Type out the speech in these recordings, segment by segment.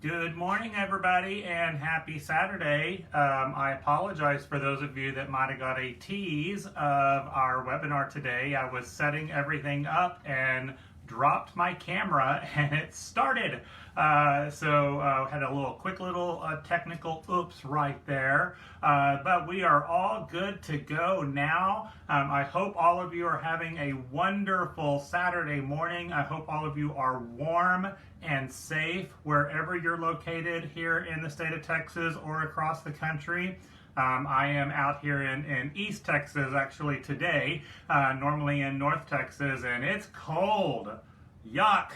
Good morning, everybody, and happy Saturday. I apologize for those of you that might have got a tease of our webinar today. I was setting everything up and dropped my camera and it started. So had a quick little technical oops right there. But we are all good to go now. I hope all of you are having a wonderful Saturday morning. I hope all of you are warm and safe wherever you're located here in the state of Texas or across the country. I am out here in East Texas actually today, normally in North Texas, and it's cold. Yuck.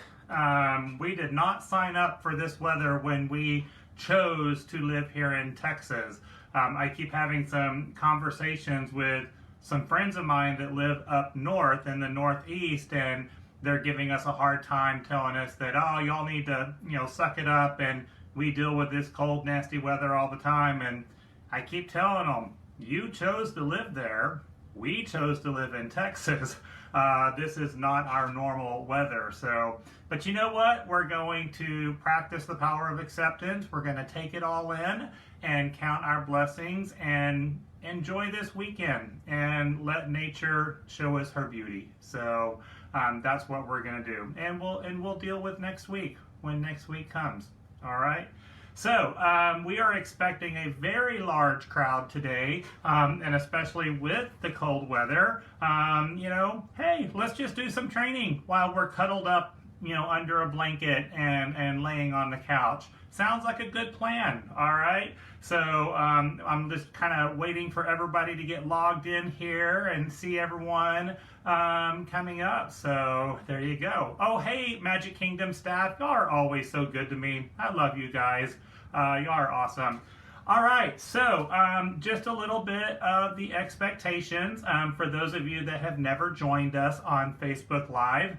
We did not sign up for this weather when we chose to live here in Texas. I keep having some conversations with some friends of mine that live up north in the Northeast, and they're giving us a hard time, telling us that, oh, y'all need to, suck it up, and we deal with this cold, nasty weather all the time. And I keep telling them, you chose to live there. We chose to live in Texas. This is not our normal weather. So, but you know what? We're going to practice the power of acceptance. We're going to take it all in and count our blessings and enjoy this weekend and let nature show us her beauty. So that's what we're going to do, and we'll deal with next week when next week comes. All right. So we are expecting a very large crowd today, and especially with the cold weather. Hey, let's just do some training while we're cuddled up, under a blanket and laying on the couch. Sounds like a good plan, all right? So I'm just kind of waiting for everybody to get logged in here and see everyone coming up. So there you go. Oh, hey, Magic Kingdom staff, y'all are always so good to me. I love you guys. Y'all are awesome. All right, so just a little bit of the expectations for those of you that have never joined us on Facebook Live.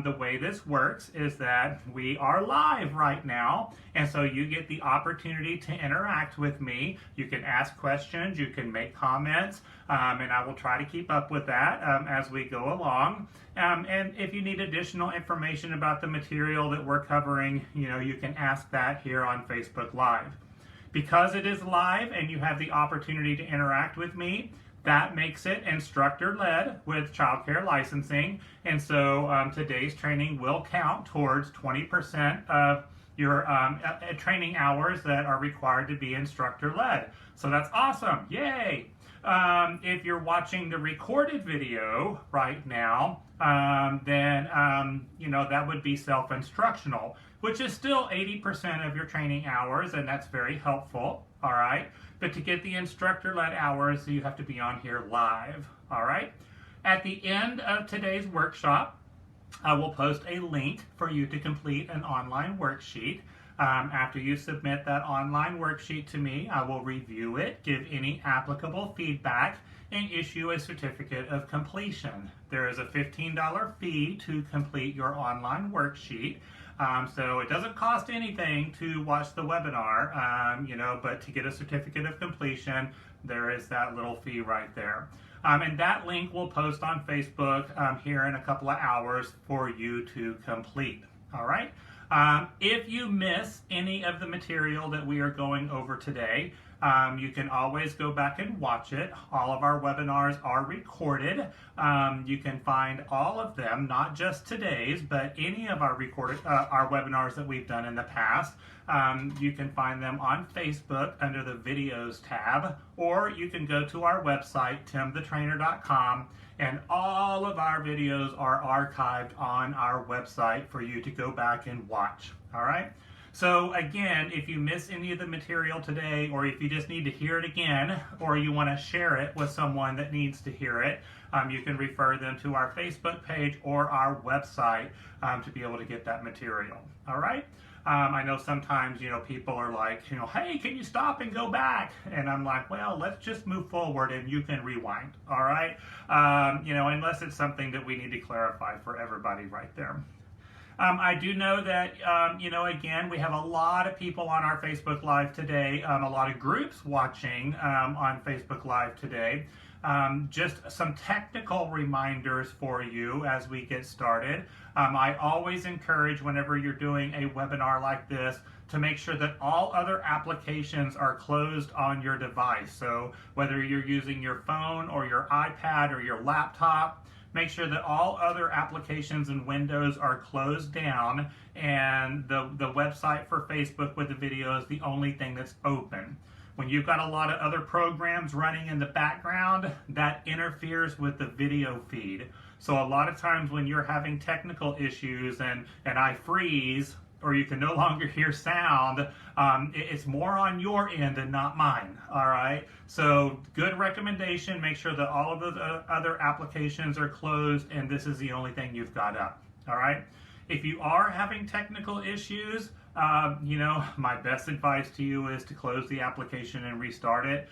The way this works is that we are live right now, and so you get the opportunity to interact with me. You can ask questions, you can make comments, and I will try to keep up with that as we go along. And if you need additional information about the material that we're covering, you can ask that here on Facebook Live. Because it is live and you have the opportunity to interact with me, that makes it instructor-led with childcare licensing. And so today's training will count towards 20% of your training hours that are required to be instructor-led. So that's awesome. Yay! If you're watching the recorded video right now, then that would be self-instructional, which is still 80% of your training hours, and that's very helpful, all right? But to get the instructor-led hours, you have to be on here live, all right? At the end of today's workshop, I will post a link for you to complete an online worksheet. After you submit that online worksheet to me, I will review it, give any applicable feedback, and issue a certificate of completion. There is a $15 fee to complete your online worksheet. So it doesn't cost anything to watch the webinar, but to get a certificate of completion, there is that little fee right there. And that link will post on Facebook here in a couple of hours for you to complete. All right. If you miss any of the material that we are going over today, you can always go back and watch it. All of our webinars are recorded. You can find all of them, not just today's, but any of our webinars that we've done in the past. You can find them on Facebook under the Videos tab, or you can go to our website, timthetrainer.com, and all of our videos are archived on our website for you to go back and watch. All right? So again, if you miss any of the material today, or if you just need to hear it again, or you want to share it with someone that needs to hear it, you can refer them to our Facebook page or our website to be able to get that material. All right? I know sometimes, people are like, hey, can you stop and go back? And I'm like, well, let's just move forward and you can rewind. All right? Unless it's something that we need to clarify for everybody right there. I do know that, again, we have a lot of people on our Facebook Live today, a lot of groups watching on Facebook Live today. Just some technical reminders for you as we get started. I always encourage, whenever you're doing a webinar like this, to make sure that all other applications are closed on your device. So whether you're using your phone or your iPad or your laptop, make sure that all other applications and windows are closed down, and the website for Facebook with the video is the only thing that's open. When you've got a lot of other programs running in the background, that interferes with the video feed. So a lot of times when you're having technical issues and I freeze, or you can no longer hear sound, it's more on your end and not mine, all right? So good recommendation, make sure that all of the other applications are closed and this is the only thing you've got up, all right? If you are having technical issues, my best advice to you is to close the application and restart it.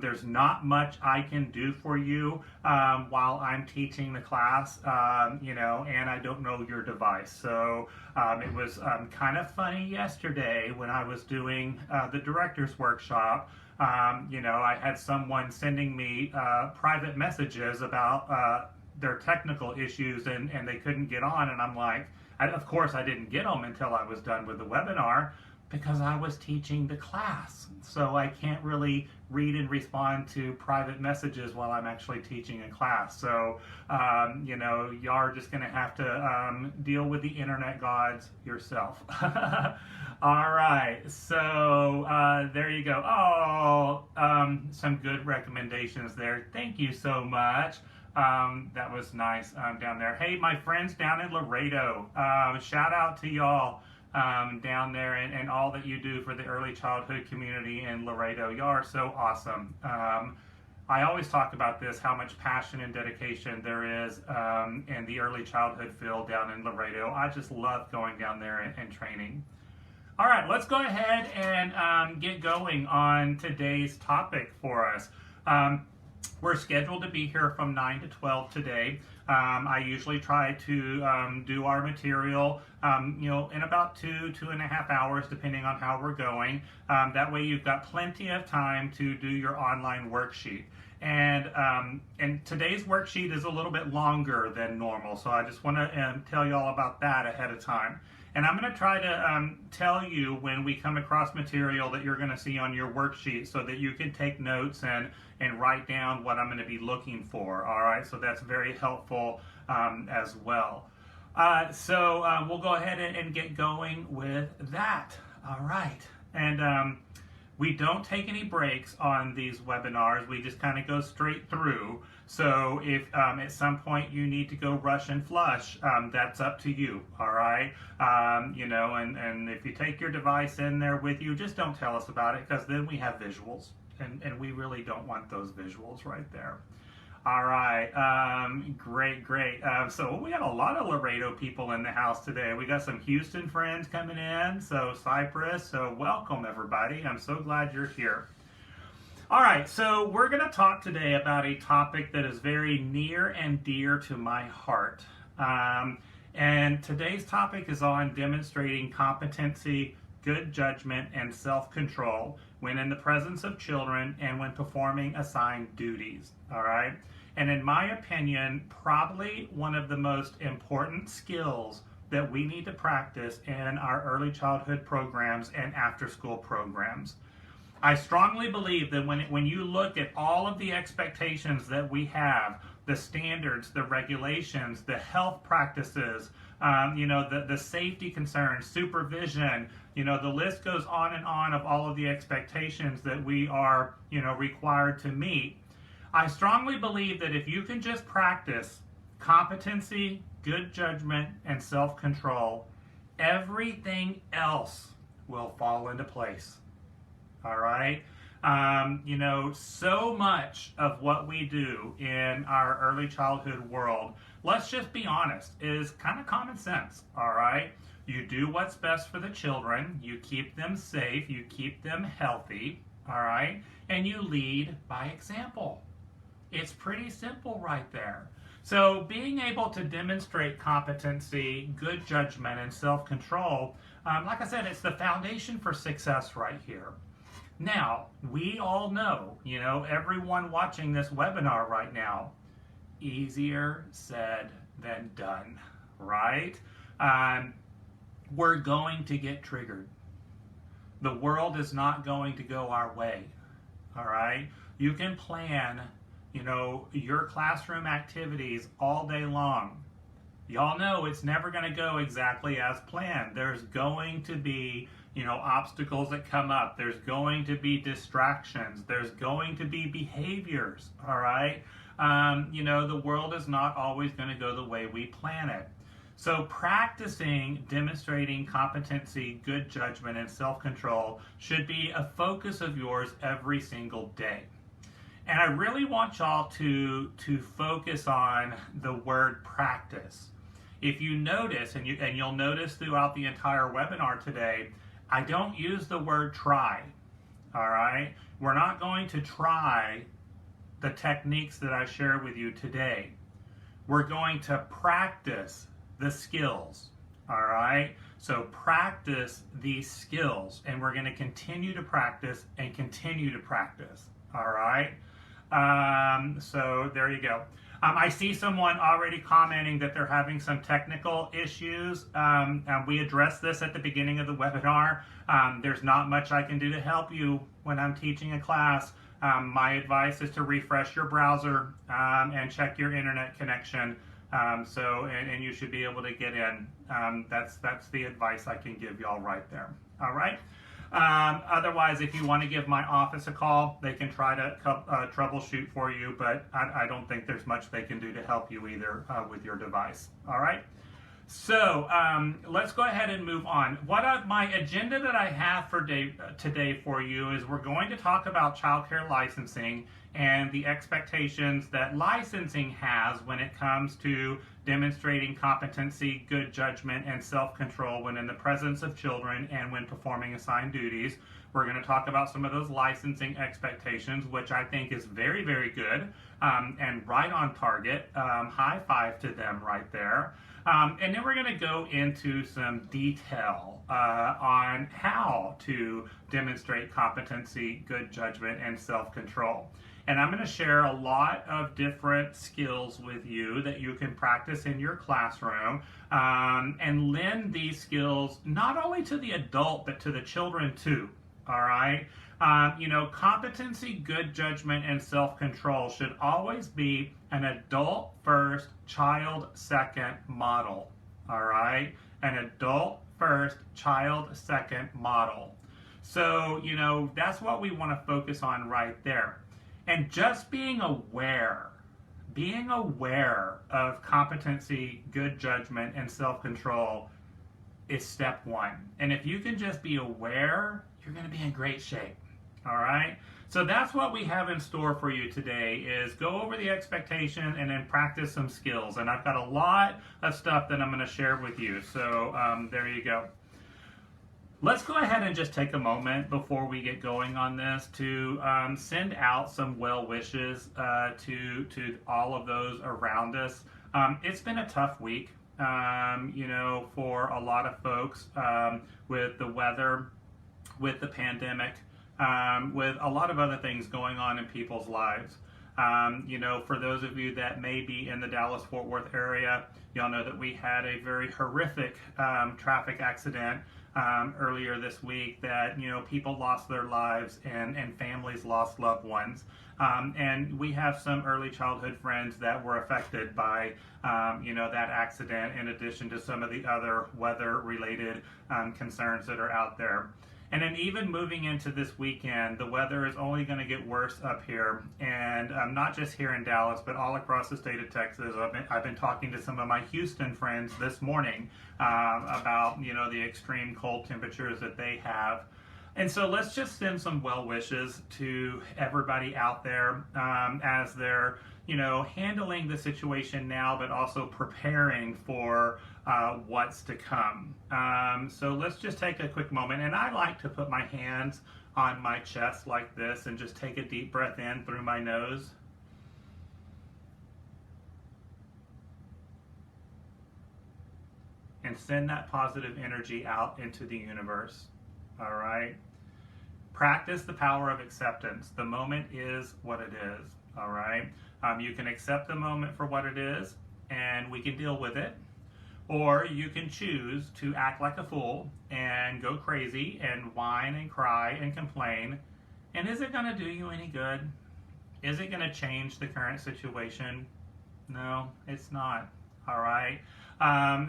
There's not much I can do for you while I'm teaching the class, and I don't know your device. So it was kind of funny yesterday when I was doing the director's workshop. I had someone sending me private messages about their technical issues and they couldn't get on, and I'm like, of course I didn't get them until I was done with the webinar because I was teaching the class. So I can't really read and respond to private messages while I'm actually teaching a class. So, you are just going to have to deal with the internet gods yourself. All right, so there you go. Oh, some good recommendations there. Thank you so much. That was nice down there. Hey, my friends down in Laredo, shout out to y'all down there and all that you do for the early childhood community in Laredo. Y'all are so awesome. I always talk about this, how much passion and dedication there is in the early childhood field down in Laredo. I just love going down there and training. All right, let's go ahead and get going on today's topic for us. We're scheduled to be here from 9 to 12 today. I usually try to do our material, in about 2.5 hours, depending on how we're going. That way you've got plenty of time to do your online worksheet. And today's worksheet is a little bit longer than normal, so I just want to tell you all about that ahead of time. And I'm going to try to tell you when we come across material that you're going to see on your worksheet so that you can take notes and write down what I'm going to be looking for. All right, so that's very helpful as well. So we'll go ahead and get going with that. All right, and we don't take any breaks on these webinars. We just kind of go straight through. So if at some point you need to go rush and flush, that's up to you, all right? And if you take your device in there with you, just don't tell us about it, because then we have visuals, and we really don't want those visuals right there. All right, great. So we got a lot of Laredo people in the house today. We got some Houston friends coming in, so Cypress, so welcome everybody. I'm so glad you're here. All right, so we're going to talk today about a topic that is very near and dear to my heart. And today's topic is on demonstrating competency, good judgment, and self-control when in the presence of children and when performing assigned duties. All right? And in my opinion, probably one of the most important skills that we need to practice in our early childhood programs and after-school programs. I strongly believe that when you look at all of the expectations that we have, the standards, the regulations, the health practices, the safety concerns, supervision, the list goes on and on of all of the expectations that we are, required to meet. I strongly believe that if you can just practice competency, good judgment, and self-control, everything else will fall into place. All right? So much of what we do in our early childhood world, let's just be honest, is kind of common sense. All right? You do what's best for the children, you keep them safe, you keep them healthy, all right? And you lead by example. It's pretty simple right there. So being able to demonstrate competency, good judgment, and self-control, like I said, it's the foundation for success right here. Now, we all know, everyone watching this webinar right now, easier said than done, right? We're going to get triggered. The world is not going to go our way, all right? You can plan, your classroom activities all day long. Y'all know it's never going to go exactly as planned. There's going to be, obstacles that come up. There's going to be distractions. There's going to be behaviors, all right? The world is not always going to go the way we plan it. So practicing, demonstrating competency, good judgment, and self-control should be a focus of yours every single day. And I really want y'all to focus on the word practice. If you notice, and you'll notice throughout the entire webinar today, I don't use the word try, all right? We're not going to try the techniques that I share with you today. We're going to practice the skills, all right? So practice these skills, and we're going to continue to practice and continue to practice, all right? So there you go. I see someone already commenting that they're having some technical issues. We addressed this at the beginning of the webinar. There's not much I can do to help you when I'm teaching a class. My advice is to refresh your browser and check your internet connection. And you should be able to get in. That's the advice I can give y'all right there. All right. Otherwise, if you want to give my office a call, they can try to troubleshoot for you, but I don't think there's much they can do to help you either with your device. All right. So let's go ahead and move on. My agenda that I have for today for you is we're going to talk about childcare licensing and the expectations that licensing has when it comes to demonstrating competency, good judgment, and self-control when in the presence of children and when performing assigned duties. We're going to talk about some of those licensing expectations, which I think is very, very good and right on target. High five to them right there. And then we're going to go into some detail on how to demonstrate competency, good judgment, and self-control. And I'm going to share a lot of different skills with you that you can practice in your classroom and lend these skills not only to the adult, but to the children too. All right? Competency, good judgment, and self-control should always be an adult first, child second model. All right? An adult first, child second model. So, that's what we want to focus on right there. And just being aware of competency, good judgment, and self-control is step one. And if you can just be aware, you're going to be in great shape. All right? So that's what we have in store for you today is go over the expectation and then practice some skills. And I've got a lot of stuff that I'm going to share with you. So there you go. Let's go ahead and just take a moment before we get going on this to send out some well wishes to all of those around us. It's been a tough week, for a lot of folks with the weather, with the pandemic, with a lot of other things going on in people's lives. For those of you that may be in the Dallas-Fort Worth area, y'all know that we had a very horrific traffic accident earlier this week that, people lost their lives and families lost loved ones. And we have some early childhood friends that were affected by, that accident in addition to some of the other weather-related concerns that are out there. And then even moving into this weekend, the weather is only going to get worse up here, and not just here in Dallas, but all across the state of Texas. I've been talking to some of my Houston friends this morning about, the extreme cold temperatures that they have. And so let's just send some well wishes to everybody out there as they're, handling the situation now, but also preparing for what's to come. So let's just take a quick moment. And I like to put my hands on my chest like this and just take a deep breath in through my nose. and send that positive energy out into the universe. All right? Practice the power of acceptance. The moment is what it is. All right? You can accept the moment for what it is, and we can deal with it. Or you can choose to act like a fool and go crazy and whine and cry and complain. And is it going to do you any good? Is it going to change the current situation? No, it's not. All right.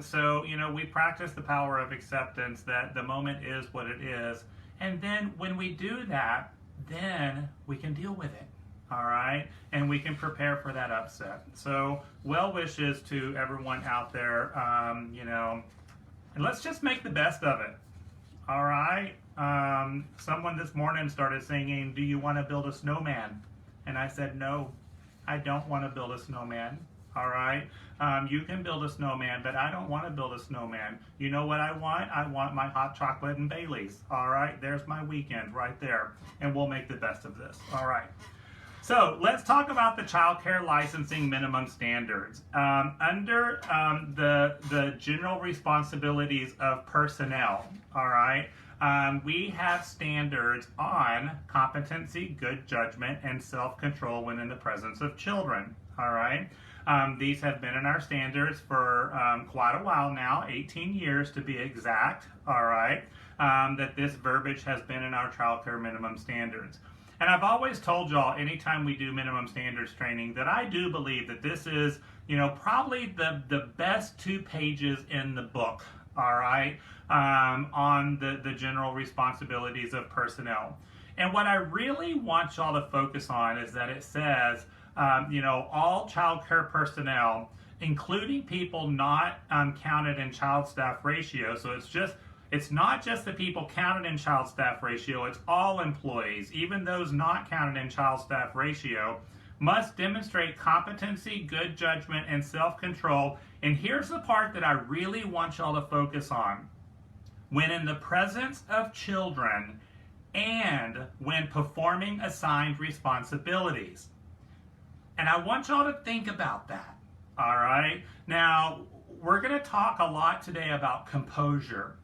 So, we practice the power of acceptance, that the moment is what it is. And then when we do that, then we can deal with it. All right. And we can prepare for that upset. So well wishes to everyone out there, and let's just make the best of it. All right. Someone this morning started singing, "Do you want to build a snowman?" And I said, no, I don't want to build a snowman. All right. You can build a snowman, but I don't want to build a snowman. You know what I want? I want my hot chocolate and Baileys. All right. There's my weekend right there. And we'll make the best of this. All right. So let's talk about the child care licensing minimum standards. Under the general responsibilities of personnel, all right, we have standards on competency, good judgment, and self-control when in the presence of children, all right? These have been in our standards for quite a while now, 18 years to be exact, all right, that this verbiage has been in our child care minimum standards. And I've always told y'all, anytime we do minimum standards training, that I do believe that this is, probably the best 2 pages in the book, all right, on the general responsibilities of personnel. And what I really want y'all to focus on is that it says, all child care personnel, including people not counted in child staff ratio, so it's not just the people counted in child staff ratio, it's all employees, even those not counted in child staff ratio, must demonstrate competency, good judgment, and self-control. And here's the part that I really want y'all to focus on. When in the presence of children and when performing assigned responsibilities. And I want y'all to think about that, all right? Now, we're going to talk a lot today about composure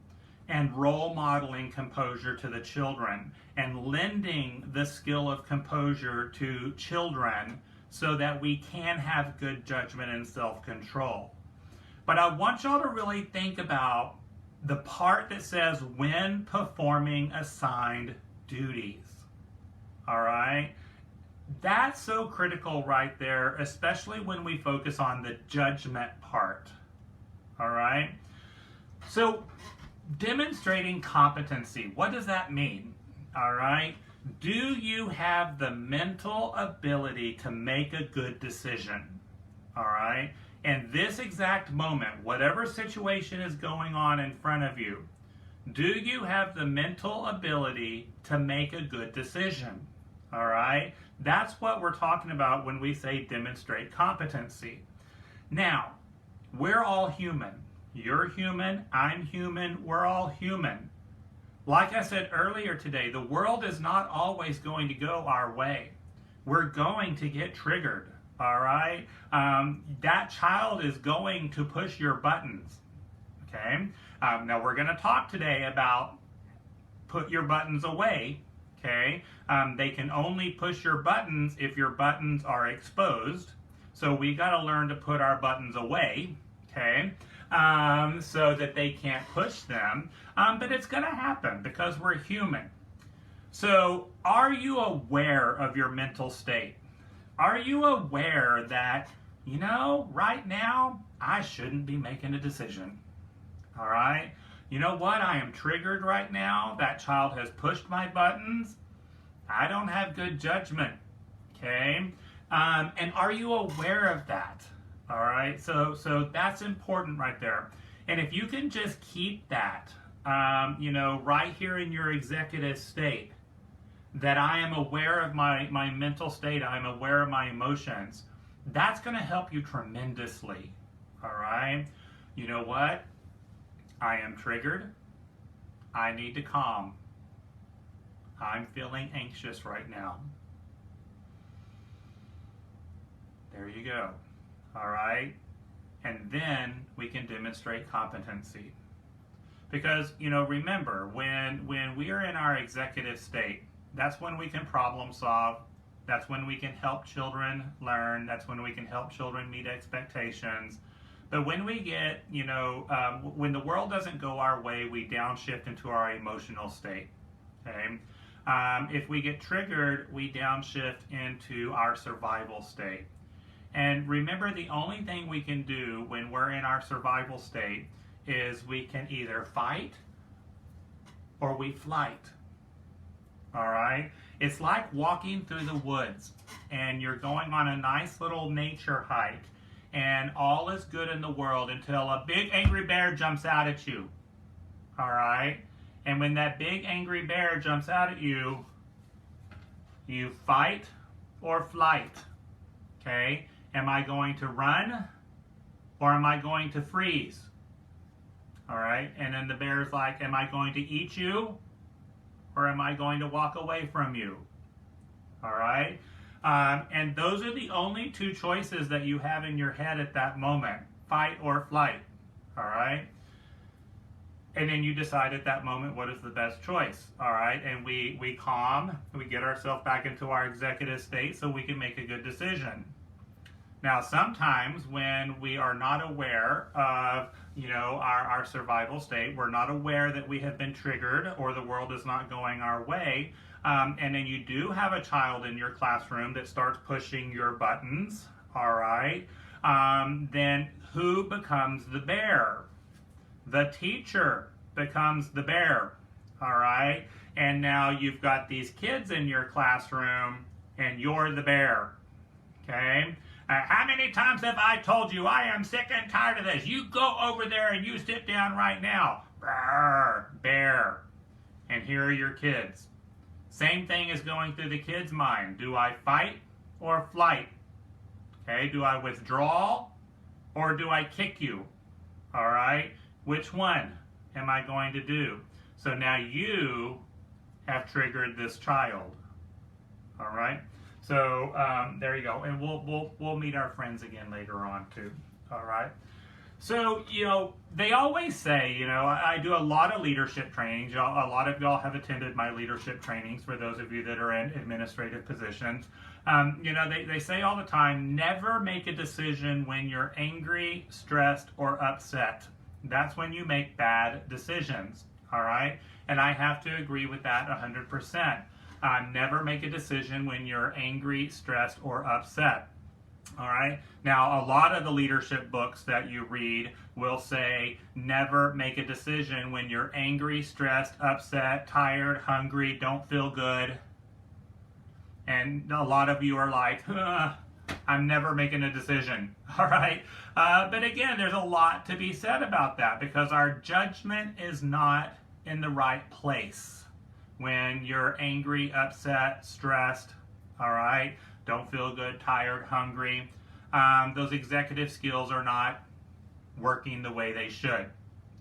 and role modeling composure to the children and lending the skill of composure to children so that we can have good judgment and self-control. But I want y'all to really think about the part that says when performing assigned duties. All right? That's so critical right there, especially when we focus on the judgment part. All right? So, demonstrating competency, what does that mean? All right? Do you have the mental ability to make a good decision? All right? In this exact moment, whatever situation is going on in front of you, do you have the mental ability to make a good decision? All right? That's what we're talking about when we say demonstrate competency. Now, we're all human. You're human, I'm human, we're all human. Like I said earlier today, the world is not always going to go our way. We're going to get triggered, all right? That child is going to push your buttons, okay? Now we're going to talk today about put your buttons away, okay? They can only push your buttons if your buttons are exposed. So we got to learn to put our buttons away, okay? So that they can't push them. But it's going to happen because we're human. So are you aware of your mental state? Are you aware that, right now, I shouldn't be making a decision? All right? You know what? I am triggered right now. That child has pushed my buttons. I don't have good judgment. Okay? And are you aware of that? All right, so that's important right there. And if you can just keep that, right here in your executive state, that I am aware of my mental state, I'm aware of my emotions, that's going to help you tremendously. All right, you know what? I am triggered. I need to calm. I'm feeling anxious right now. There you go. All right, and then we can demonstrate competency. Because, remember, when we are in our executive state, that's when we can problem solve. That's when we can help children learn. That's when we can help children meet expectations. But when we get, when the world doesn't go our way, we downshift into our emotional state. Okay? If we get triggered, we downshift into our survival state. And remember, the only thing we can do when we're in our survival state is we can either fight or we flight. All right? It's like walking through the woods and you're going on a nice little nature hike and all is good in the world until a big angry bear jumps out at you. All right? And when that big angry bear jumps out at you, you fight or flight. Okay? Am I going to run or am I going to freeze? All right? And then the bear's like, am I going to eat you or am I going to walk away from you? All right? And those are the only two choices that you have in your head at that moment, fight or flight. All right? And then you decide at that moment what is the best choice. All right? And we calm, we get ourselves back into our executive state so we can make a good decision. Now, sometimes when we are not aware of, our survival state, we're not aware that we have been triggered or the world is not going our way, and then you do have a child in your classroom that starts pushing your buttons, all right, then who becomes the bear? The teacher becomes the bear, all right? And now you've got these kids in your classroom and you're the bear, okay? How many times have I told you I am sick and tired of this? You go over there and you sit down right now. Brr, bear. And here are your kids. Same thing is going through the kids' mind. Do I fight or flight? Okay, do I withdraw or do I kick you? All right, which one am I going to do? So now you have triggered this child. All right. So there you go, and we'll meet our friends again later on too. All right. So they always say, I do a lot of leadership trainings. A lot of y'all have attended my leadership trainings. For those of you that are in administrative positions, they say all the time, never make a decision when you're angry, stressed, or upset. That's when you make bad decisions. All right, and I have to agree with that 100%. Never make a decision when you're angry, stressed, or upset. All right. Now, a lot of the leadership books that you read will say never make a decision when you're angry, stressed, upset, tired, hungry, don't feel good. And a lot of you are like, I'm never making a decision. All right. But again, there's a lot to be said about that because our judgment is not in the right place. When you're angry, upset, stressed, all right, don't feel good, tired, hungry, those executive skills are not working the way they should,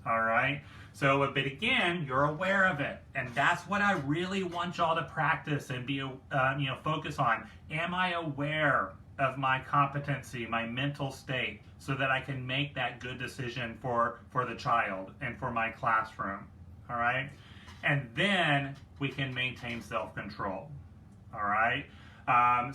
all right? So, but again, you're aware of it, and that's what I really want y'all to practice and be, focus on. Am I aware of my competency, my mental state, so that I can make that good decision for the child and for my classroom, all right? And then we can maintain self-control, all right?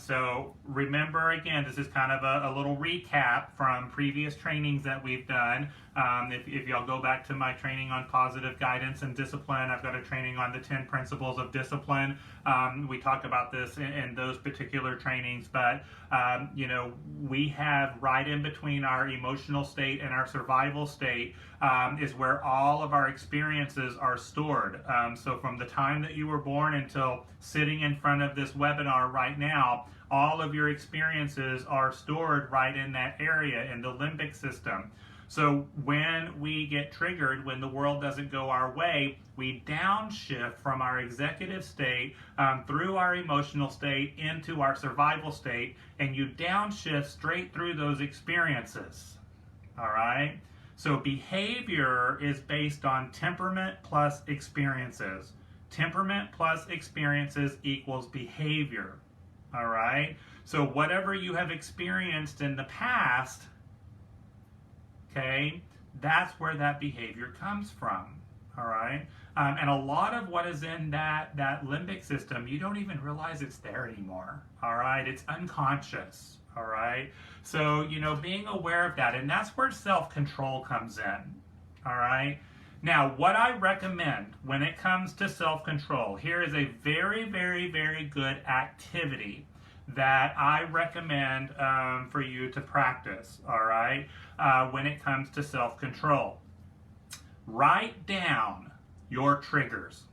So remember, again, this is kind of a little recap from previous trainings that we've done. If y'all go back to my training on positive guidance and discipline, I've got a training on the 10 principles of discipline. We talk about this in those particular trainings, but we have right in between our emotional state and our survival state is where all of our experiences are stored. So from the time that you were born until sitting in front of this webinar right now, all of your experiences are stored right in that area in the limbic system. So when we get triggered, when the world doesn't go our way, we downshift from our executive state through our emotional state into our survival state, and you downshift straight through those experiences. All right? So behavior is based on temperament plus experiences. Temperament plus experiences equals behavior. All right? So whatever you have experienced in the past okay, that's where that behavior comes from. All right. And a lot of what is in that limbic system, you don't even realize it's there anymore. All right. It's unconscious. All right. So, being aware of that, and that's where self-control comes in. All right. Now, what I recommend when it comes to self-control, here is a very, very, very good activity that I recommend for you to practice. All right. When it comes to self-control. Write down your triggers,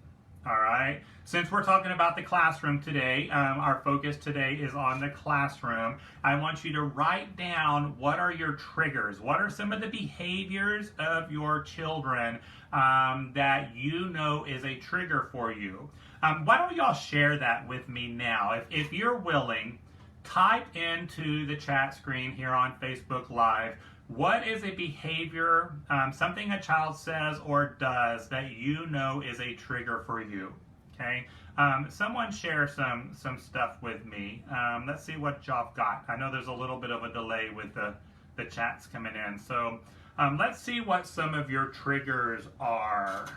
all right? Since we're talking about the classroom today, our focus today is on the classroom. I want you to write down what are your triggers. What are some of the behaviors of your children that you know is a trigger for you? Why don't y'all share that with me now? If you're willing, type into the chat screen here on Facebook Live, what is a behavior, something a child says or does that you know is a trigger for you? Okay. Someone share some stuff with me. Let's see what y'all got. I know there's a little bit of a delay with the chats coming in. So let's see what some of your triggers are.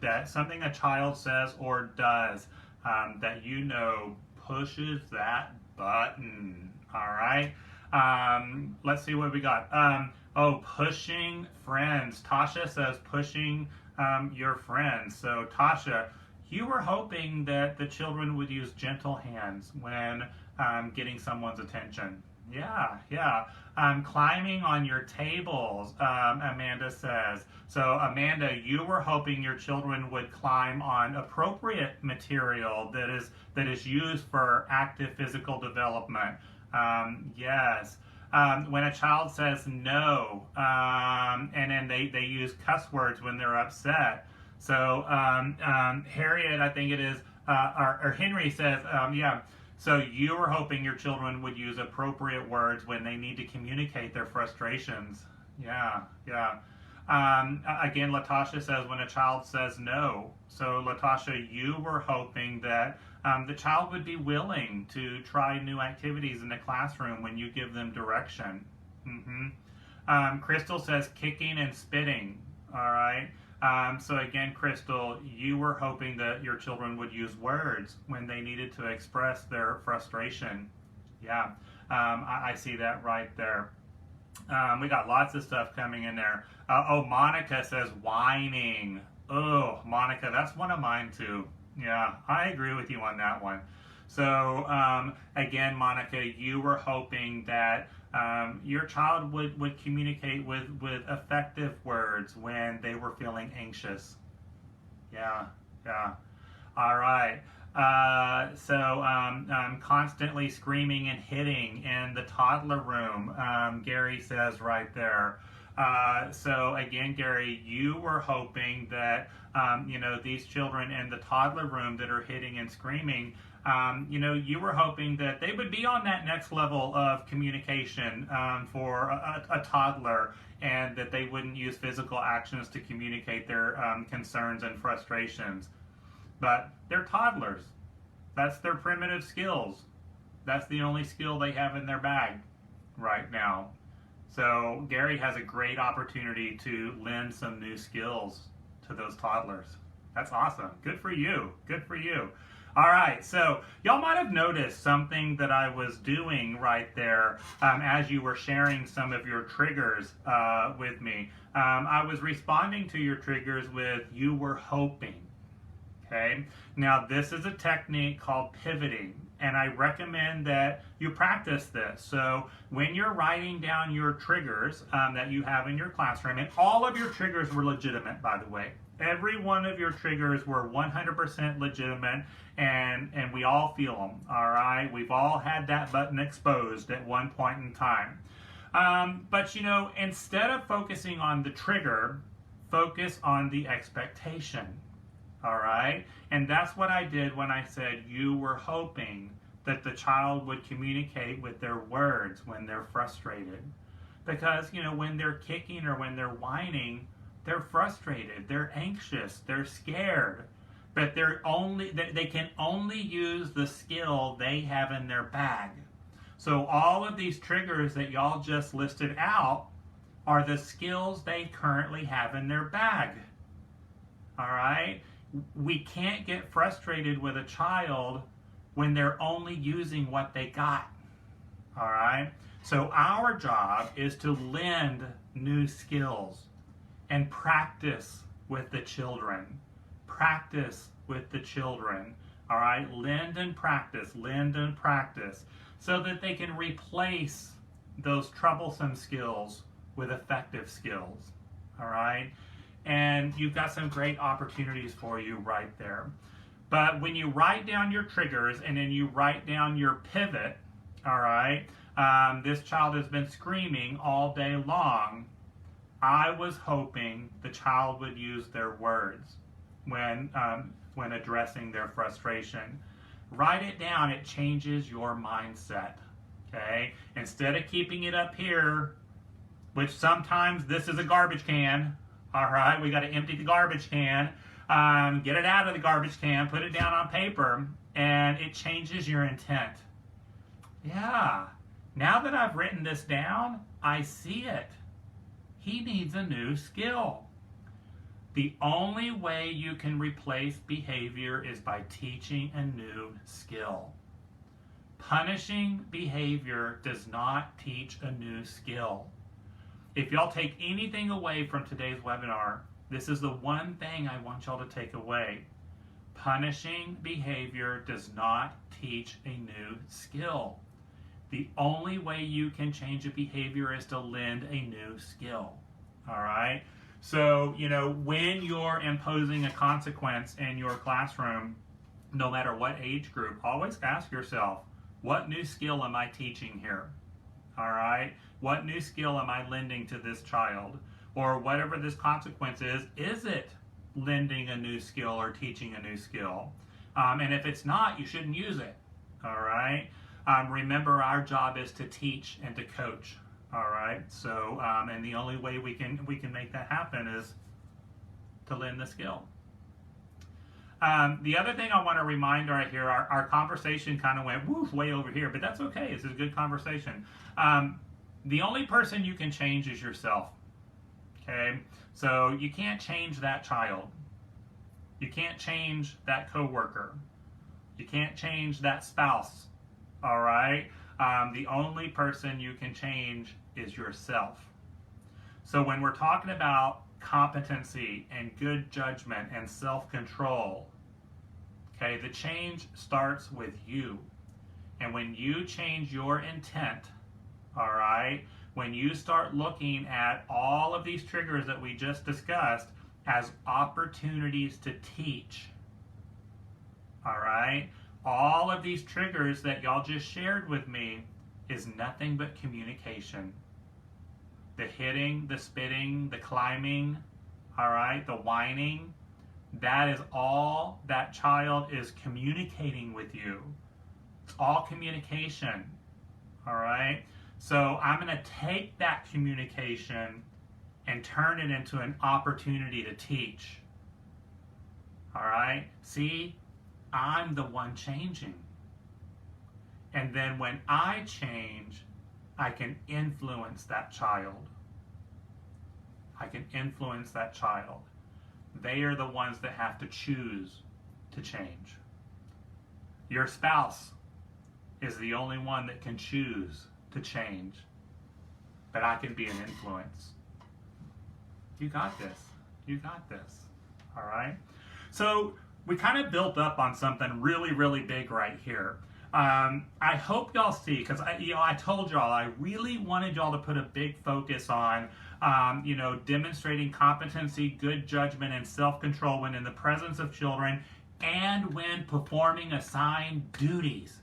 That something a child says or does that you know pushes that button. All right. Let's see what we got. Pushing friends. Tasha says pushing your friends. So Tasha, you were hoping that the children would use gentle hands when getting someone's attention. Yeah. Climbing on your tables, Amanda says. So Amanda, you were hoping your children would climb on appropriate material that is used for active physical development. Yes. When a child says no, and then they use cuss words when they're upset. So Harriet, I think it is, or Henry says, yeah. So you were hoping your children would use appropriate words when they need to communicate their frustrations. Yeah. Again, Latasha says when a child says no. So Latasha, you were hoping that the child would be willing to try new activities in the classroom when you give them direction. Crystal says kicking and spitting. All right. So again, Crystal, you were hoping that your children would use words when they needed to express their frustration. Yeah, I see that right there. We got lots of stuff coming in there. Monica says whining. Oh, Monica, that's one of mine too. Yeah, I agree with you on that one. So again, Monica, you were hoping that your child would communicate with effective words when they were feeling anxious. Yeah. All right. Constantly screaming and hitting in the toddler room, Gary says right there. So again, Gary, you were hoping that, these children in the toddler room that are hitting and screaming, you were hoping that they would be on that next level of communication for a toddler, and that they wouldn't use physical actions to communicate their concerns and frustrations. But they're toddlers. That's their primitive skills. That's the only skill they have in their bag right now. So Gary has a great opportunity to lend some new skills to those toddlers. That's awesome. Good for you. All right, so y'all might have noticed something that I was doing right there as you were sharing some of your triggers with me. I was responding to your triggers with you were hoping. Okay, now this is a technique called pivoting, and I recommend that you practice this. So when you're writing down your triggers that you have in your classroom, and all of your triggers were legitimate, by the way. Every one of your triggers were 100% legitimate, and we all feel them, all right? We've all had that button exposed at one point in time. But, instead of focusing on the trigger, focus on the expectation, all right? And that's what I did when I said you were hoping that the child would communicate with their words when they're frustrated. Because, when they're kicking or when they're whining, they're frustrated, they're anxious, they're scared, but they can only use the skill they have in their bag. So all of these triggers that y'all just listed out, are the skills they currently have in their bag. All right? We can't get frustrated with a child when they're only using what they got. All right? So our job is to lend new skills and practice with the children. Practice with the children. All right? Lend and practice, so that they can replace those troublesome skills with effective skills. All right? And you've got some great opportunities for you right there. But when you write down your triggers and then you write down your pivot, all right, this child has been screaming all day long. I was hoping the child would use their words when addressing their frustration. Write it down. It changes your mindset. Okay? Instead of keeping it up here, which sometimes this is a garbage can. All right, we got to empty the garbage can, get it out of the garbage can, put it down on paper, and it changes your intent. Yeah, now that I've written this down, I see it. He needs a new skill. The only way you can replace behavior is by teaching a new skill. Punishing behavior does not teach a new skill. If y'all take anything away from today's webinar, this is the one thing I want y'all to take away. Punishing behavior does not teach a new skill. The only way you can change a behavior is to lend a new skill. All right? So, when you're imposing a consequence in your classroom, no matter what age group, always ask yourself, what new skill am I teaching here? All right? What new skill am I lending to this child? Or whatever this consequence is it lending a new skill or teaching a new skill? And if it's not, you shouldn't use it. All right? Remember, our job is to teach and to coach. All right? So, and the only way we can make that happen is to lend the skill. The other thing I want to remind right here, our conversation kind of went way over here, but that's okay. This is a good conversation. The only person you can change is yourself. Okay? So you can't change that child. You can't change that coworker. You can't change that spouse. All right? The only person you can change is yourself. So when we're talking about competency and good judgment and self-control, okay, the change starts with you. And when you change your intent, all right, when you start looking at all of these triggers that we just discussed as opportunities to teach, all right, all of these triggers that y'all just shared with me is nothing but communication. The hitting, the spitting, the climbing, all right, the whining, that is all that child is communicating with you. It's all communication, all right? So I'm going to take that communication and turn it into an opportunity to teach, all right? See, I'm the one changing. And then when I change, I can influence that child. I can influence that child. They are the ones that have to choose to change. Your spouse is the only one that can choose to change. But I can be an influence. You got this. You got this. All right? So we kind of built up on something really, really big right here. I hope y'all see, because I told y'all I really wanted y'all to put a big focus on demonstrating competency, good judgment, and self-control when in the presence of children and when performing assigned duties.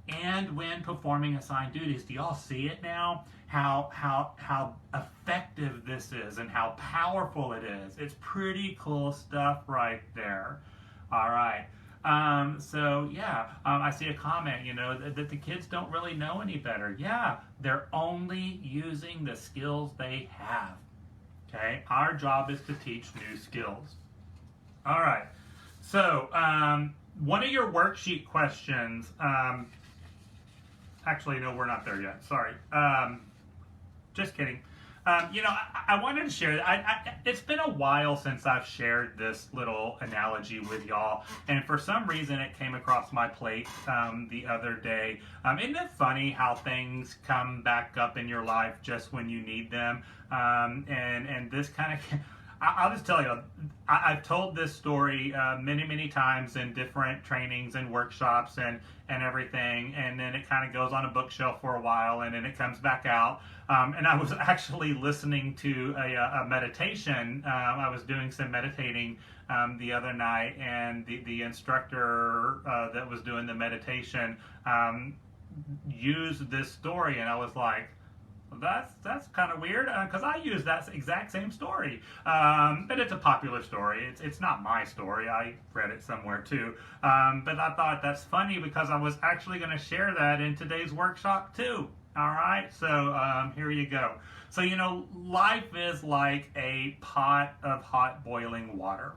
And when performing assigned duties. Do y'all see it now? How effective this is and how powerful it is. It's pretty cool stuff right there. All right. I see a comment, that the kids don't really know any better. Yeah, they're only using the skills they have. Okay, our job is to teach new skills. All right, so one of your worksheet questions, actually, no, we're not there yet. Sorry. Just kidding. I wanted to share that. It's been a while since I've shared this little analogy with y'all, and for some reason it came across my plate the other day. Isn't it funny how things come back up in your life just when you need them? And this kind of, I'll just tell you, I've told this story many times in different trainings and workshops and everything, and then it kind of goes on a bookshelf for a while, and then it comes back out. And I was actually listening to a meditation. I was doing some meditating the other night, and the instructor that was doing the meditation used this story, and I was like, that's kind of weird, because I use that exact same story, but it's a popular story. It's not my story. I read it somewhere too, but I thought that's funny because I was actually going to share that in today's workshop too. All right, so here you go. So life is like a pot of hot boiling water,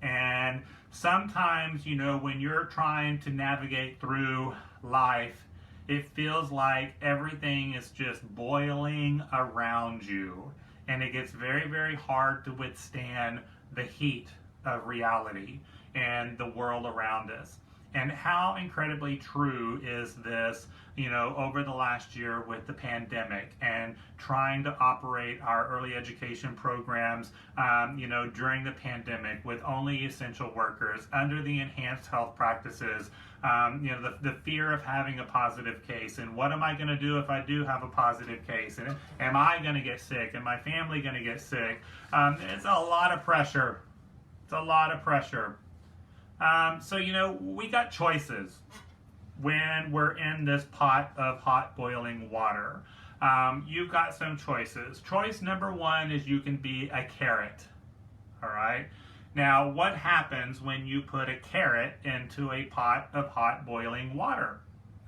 and sometimes when you're trying to navigate through life, it feels like everything is just boiling around you, and it gets very hard to withstand the heat of reality and the world around us. And how incredibly true is this, over the last year with the pandemic and trying to operate our early education programs, during the pandemic with only essential workers, under the enhanced health practices, the fear of having a positive case, and what am I going to do if I do have a positive case, and am I going to get sick, and my family going to get sick? It's a lot of pressure. It's a lot of pressure. So we got choices when we're in this pot of hot boiling water. You've got some choices. Choice number one is you can be a carrot. All right. Now, what happens when you put a carrot into a pot of hot boiling water?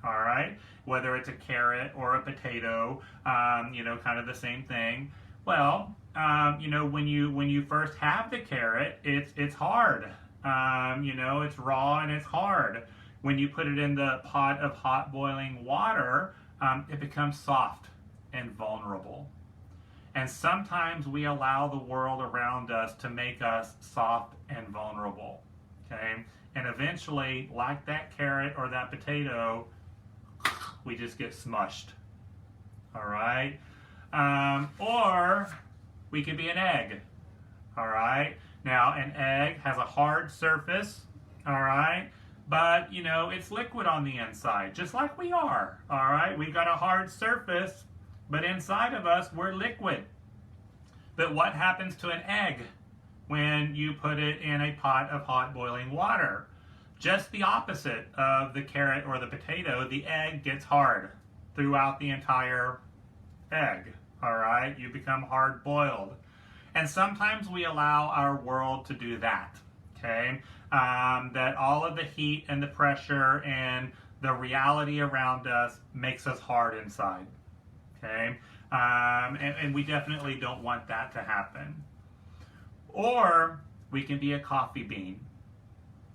All right. Whether it's a carrot or a potato, kind of the same thing. Well, when you first have the carrot, it's hard. It's raw and it's hard. When you put it in the pot of hot boiling water, it becomes soft and vulnerable. And sometimes we allow the world around us to make us soft and vulnerable. Okay? And eventually, like that carrot or that potato, we just get smushed. All right? Or we could be an egg. All right? Now, an egg has a hard surface, all right? But, it's liquid on the inside, just like we are, all right? We've got a hard surface, but inside of us, we're liquid. But what happens to an egg when you put it in a pot of hot boiling water? Just the opposite of the carrot or the potato, the egg gets hard throughout the entire egg, all right? You become hard-boiled. And sometimes we allow our world to do that, okay? That all of the heat and the pressure and the reality around us makes us hard inside, okay? And we definitely don't want that to happen. Or we can be a coffee bean,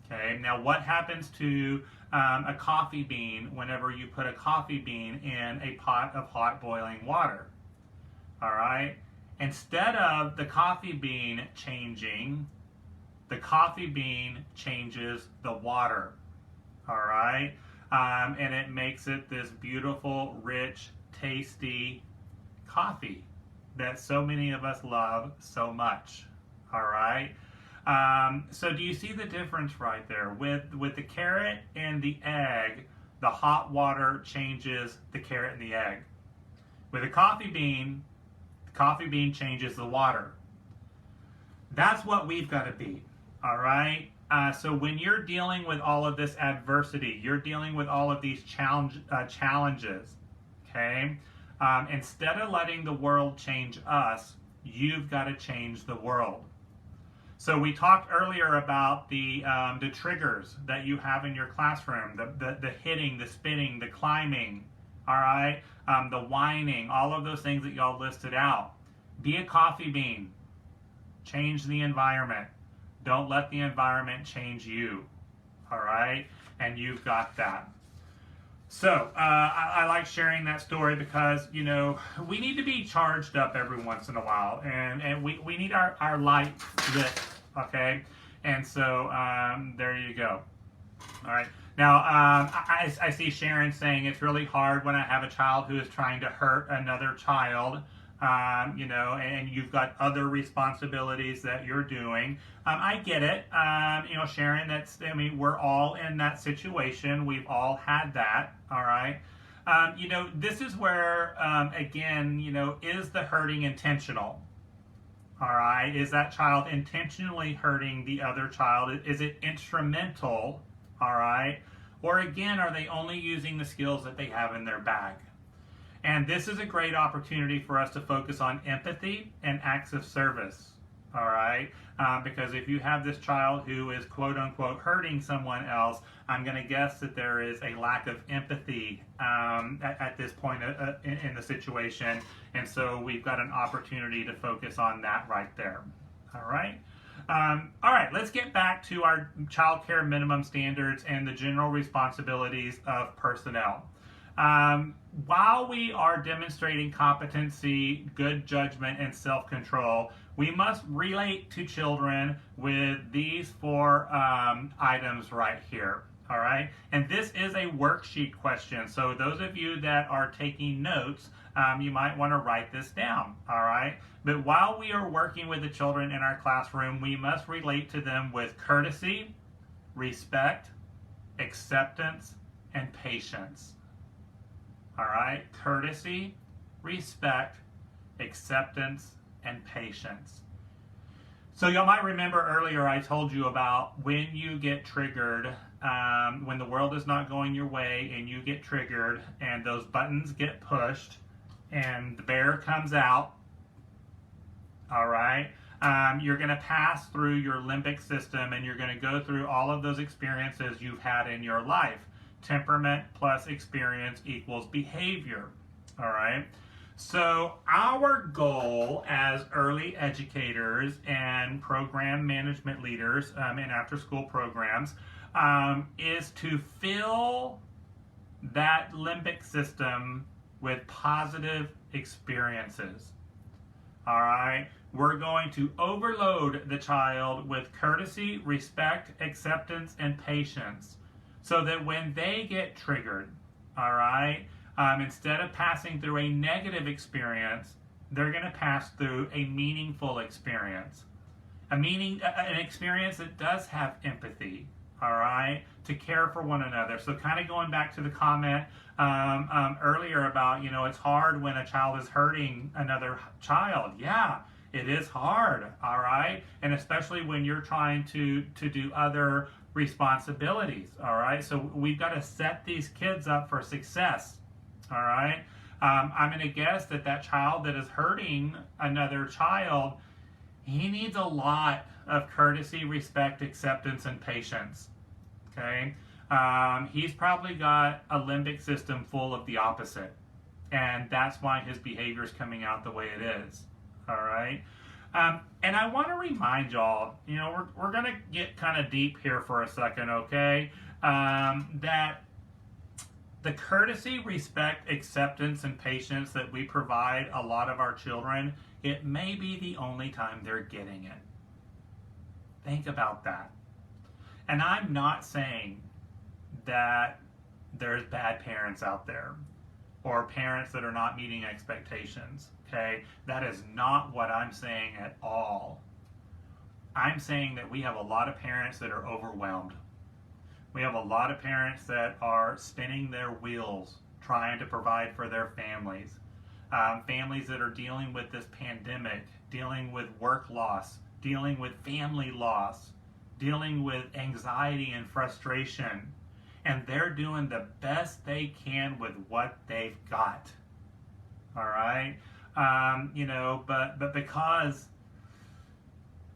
okay? Now, what happens to a coffee bean whenever you put a coffee bean in a pot of hot boiling water, all right? Instead of the coffee bean changing, the coffee bean changes the water, all right? And it makes it this beautiful, rich, tasty coffee that so many of us love so much, all right? So do you see the difference right there? With the carrot and the egg, the hot water changes the carrot and the egg. With a coffee bean changes the water. That's what we've got to be, all right? So when you're dealing with all of this adversity, you're dealing with all of these challenges, okay? Instead of letting the world change us, you've got to change the world. So we talked earlier about the triggers that you have in your classroom, the hitting, the spinning, the climbing, all right? The whining, all of those things that y'all listed out. Be a coffee bean. Change the environment. Don't let the environment change you, all right? And you've got that. So I like sharing that story because, we need to be charged up every once in a while, and we need our light lit, okay? And so there you go. All right. Now, I see Sharon saying it's really hard when I have a child who is trying to hurt another child, and you've got other responsibilities that you're doing. I get it. Sharon, we're all in that situation. We've all had that. All right. This is where, again, is the hurting intentional? All right. Is that child intentionally hurting the other child? Is it instrumental? All right. Or again, are they only using the skills that they have in their bag? And this is a great opportunity for us to focus on empathy and acts of service. All right. Because if you have this child who is quote unquote hurting someone else, I'm going to guess that there is a lack of empathy at this point in the situation. And so we've got an opportunity to focus on that right there. All right. All right, let's get back to our child care minimum standards and the general responsibilities of personnel. While we are demonstrating competency, good judgment, and self-control, we must relate to children with these 4 items right here. All right, and this is a worksheet question, so those of you that are taking notes, you might want to write this down. All right, but while we are working with the children in our classroom, we must relate to them with courtesy, respect, acceptance, and patience. All right, courtesy, respect, acceptance, and patience. So y'all might remember earlier I told you about when you get triggered, when the world is not going your way and you get triggered and those buttons get pushed and the bear comes out, all right, you're going to pass through your limbic system and you're going to go through all of those experiences you've had in your life. Temperament plus experience equals behavior, all right? So our goal as early educators and program management leaders in after-school programs is to fill that limbic system with positive experiences. All right, we're going to overload the child with courtesy, respect, acceptance, and patience so that when they get triggered, all right, instead of passing through a negative experience, they're going to pass through a meaningful experience. An experience that does have empathy, all right, to care for one another. So kind of going back to the comment earlier about, it's hard when a child is hurting another child. Yeah, it is hard, all right? And especially when you're trying to do other responsibilities, all right? So we've got to set these kids up for success, all right? I'm going to guess that child that is hurting another child, he needs a lot of courtesy, respect, acceptance, and patience, okay? He's probably got a limbic system full of the opposite, and that's why his behavior is coming out the way it is, all right? And I want to remind y'all, we're going to get kind of deep here for a second, okay? That the courtesy, respect, acceptance, and patience that we provide a lot of our children, it may be the only time they're getting it. Think about that. And I'm not saying that there's bad parents out there or parents that are not meeting expectations, okay? That is not what I'm saying at all. I'm saying that we have a lot of parents that are overwhelmed. We have a lot of parents that are spinning their wheels trying to provide for their families. Families that are dealing with this pandemic, dealing with work loss, dealing with family loss, dealing with anxiety and frustration. And they're doing the best they can with what they've got. All right? But because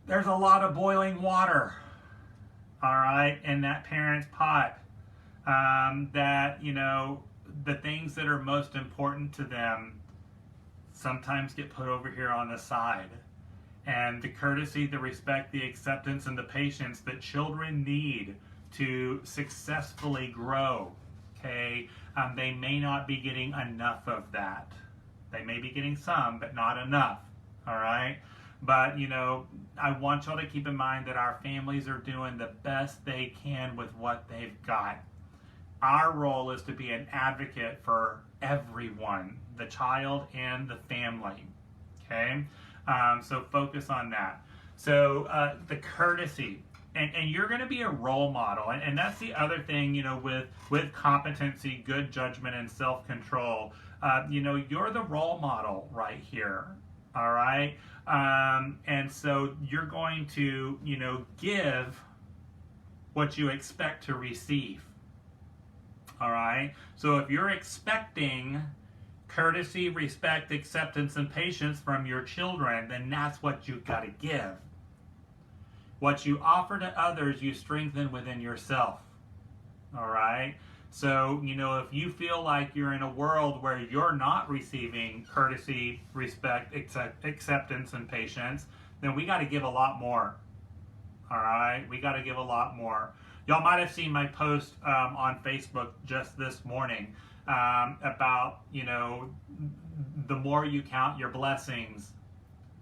there's a lot of boiling water, all right, in that parent's pot, the things that are most important to them sometimes get put over here on the side. And the courtesy, the respect, the acceptance, and the patience that children need to successfully grow, okay, they may not be getting enough of that. They may be getting some, but not enough. All right? But, I want y'all to keep in mind that our families are doing the best they can with what they've got. Our role is to be an advocate for everyone, the child and the family. Okay? So focus on that. So the courtesy. And you're going to be a role model. And that's the other thing, with competency, good judgment, and self-control. You're the role model right here. All right? And so you're going to, give what you expect to receive. All right? So if you're expecting courtesy, respect, acceptance, and patience from your children, then that's what you've got to give. What you offer to others, you strengthen within yourself. All right? So, if you feel like you're in a world where you're not receiving courtesy, respect, acceptance, and patience, then we got to give a lot more. All right? We got to give a lot more. Y'all might have seen my post on Facebook just this morning about, the more you count your blessings,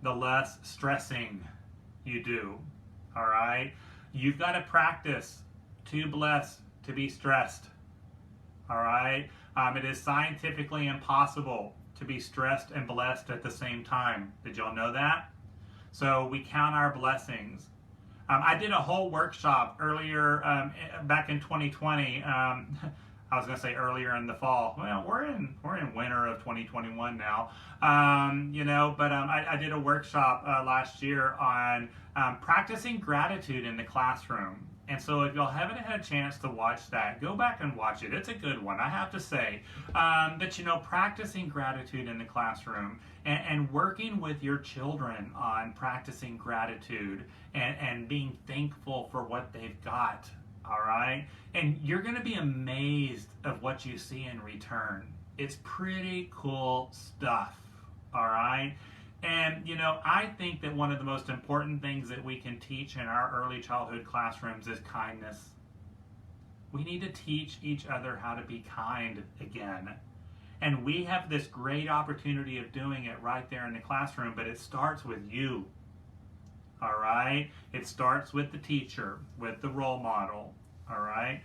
the less stressing you do. All right? You've got to practice to bless, to be stressed. All right? It is scientifically impossible to be stressed and blessed at the same time. Did y'all know that? So we count our blessings. I did a whole workshop earlier, back in 2020. I was going to say earlier in the fall. Well, we're in winter of 2021 now. But I did a workshop last year on practicing gratitude in the classroom. And so if y'all haven't had a chance to watch that, go back and watch it. It's a good one, I have to say. But practicing gratitude in the classroom and working with your children on practicing gratitude and being thankful for what they've got. All right? And you're going to be amazed of what you see in return. It's pretty cool stuff. All right? And, I think that one of the most important things that we can teach in our early childhood classrooms is kindness. We need to teach each other how to be kind again. And we have this great opportunity of doing it right there in the classroom, but it starts with you. All right? It starts with the teacher, with the role model. All right?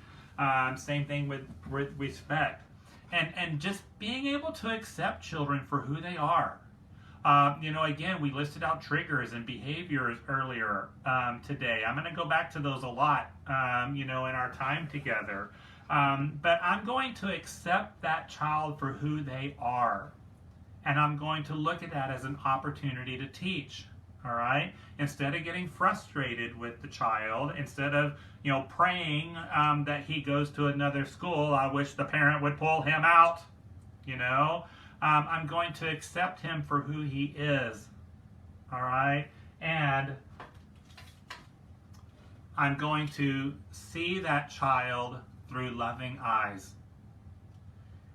Same thing with respect. And just being able to accept children for who they are. Again, we listed out triggers and behaviors earlier today. I'm going to go back to those a lot, in our time together. But I'm going to accept that child for who they are. And I'm going to look at that as an opportunity to teach. All right? Instead of getting frustrated with the child, instead of, praying that he goes to another school, I wish the parent would pull him out, I'm going to accept him for who he is. All right? And I'm going to see that child through loving eyes.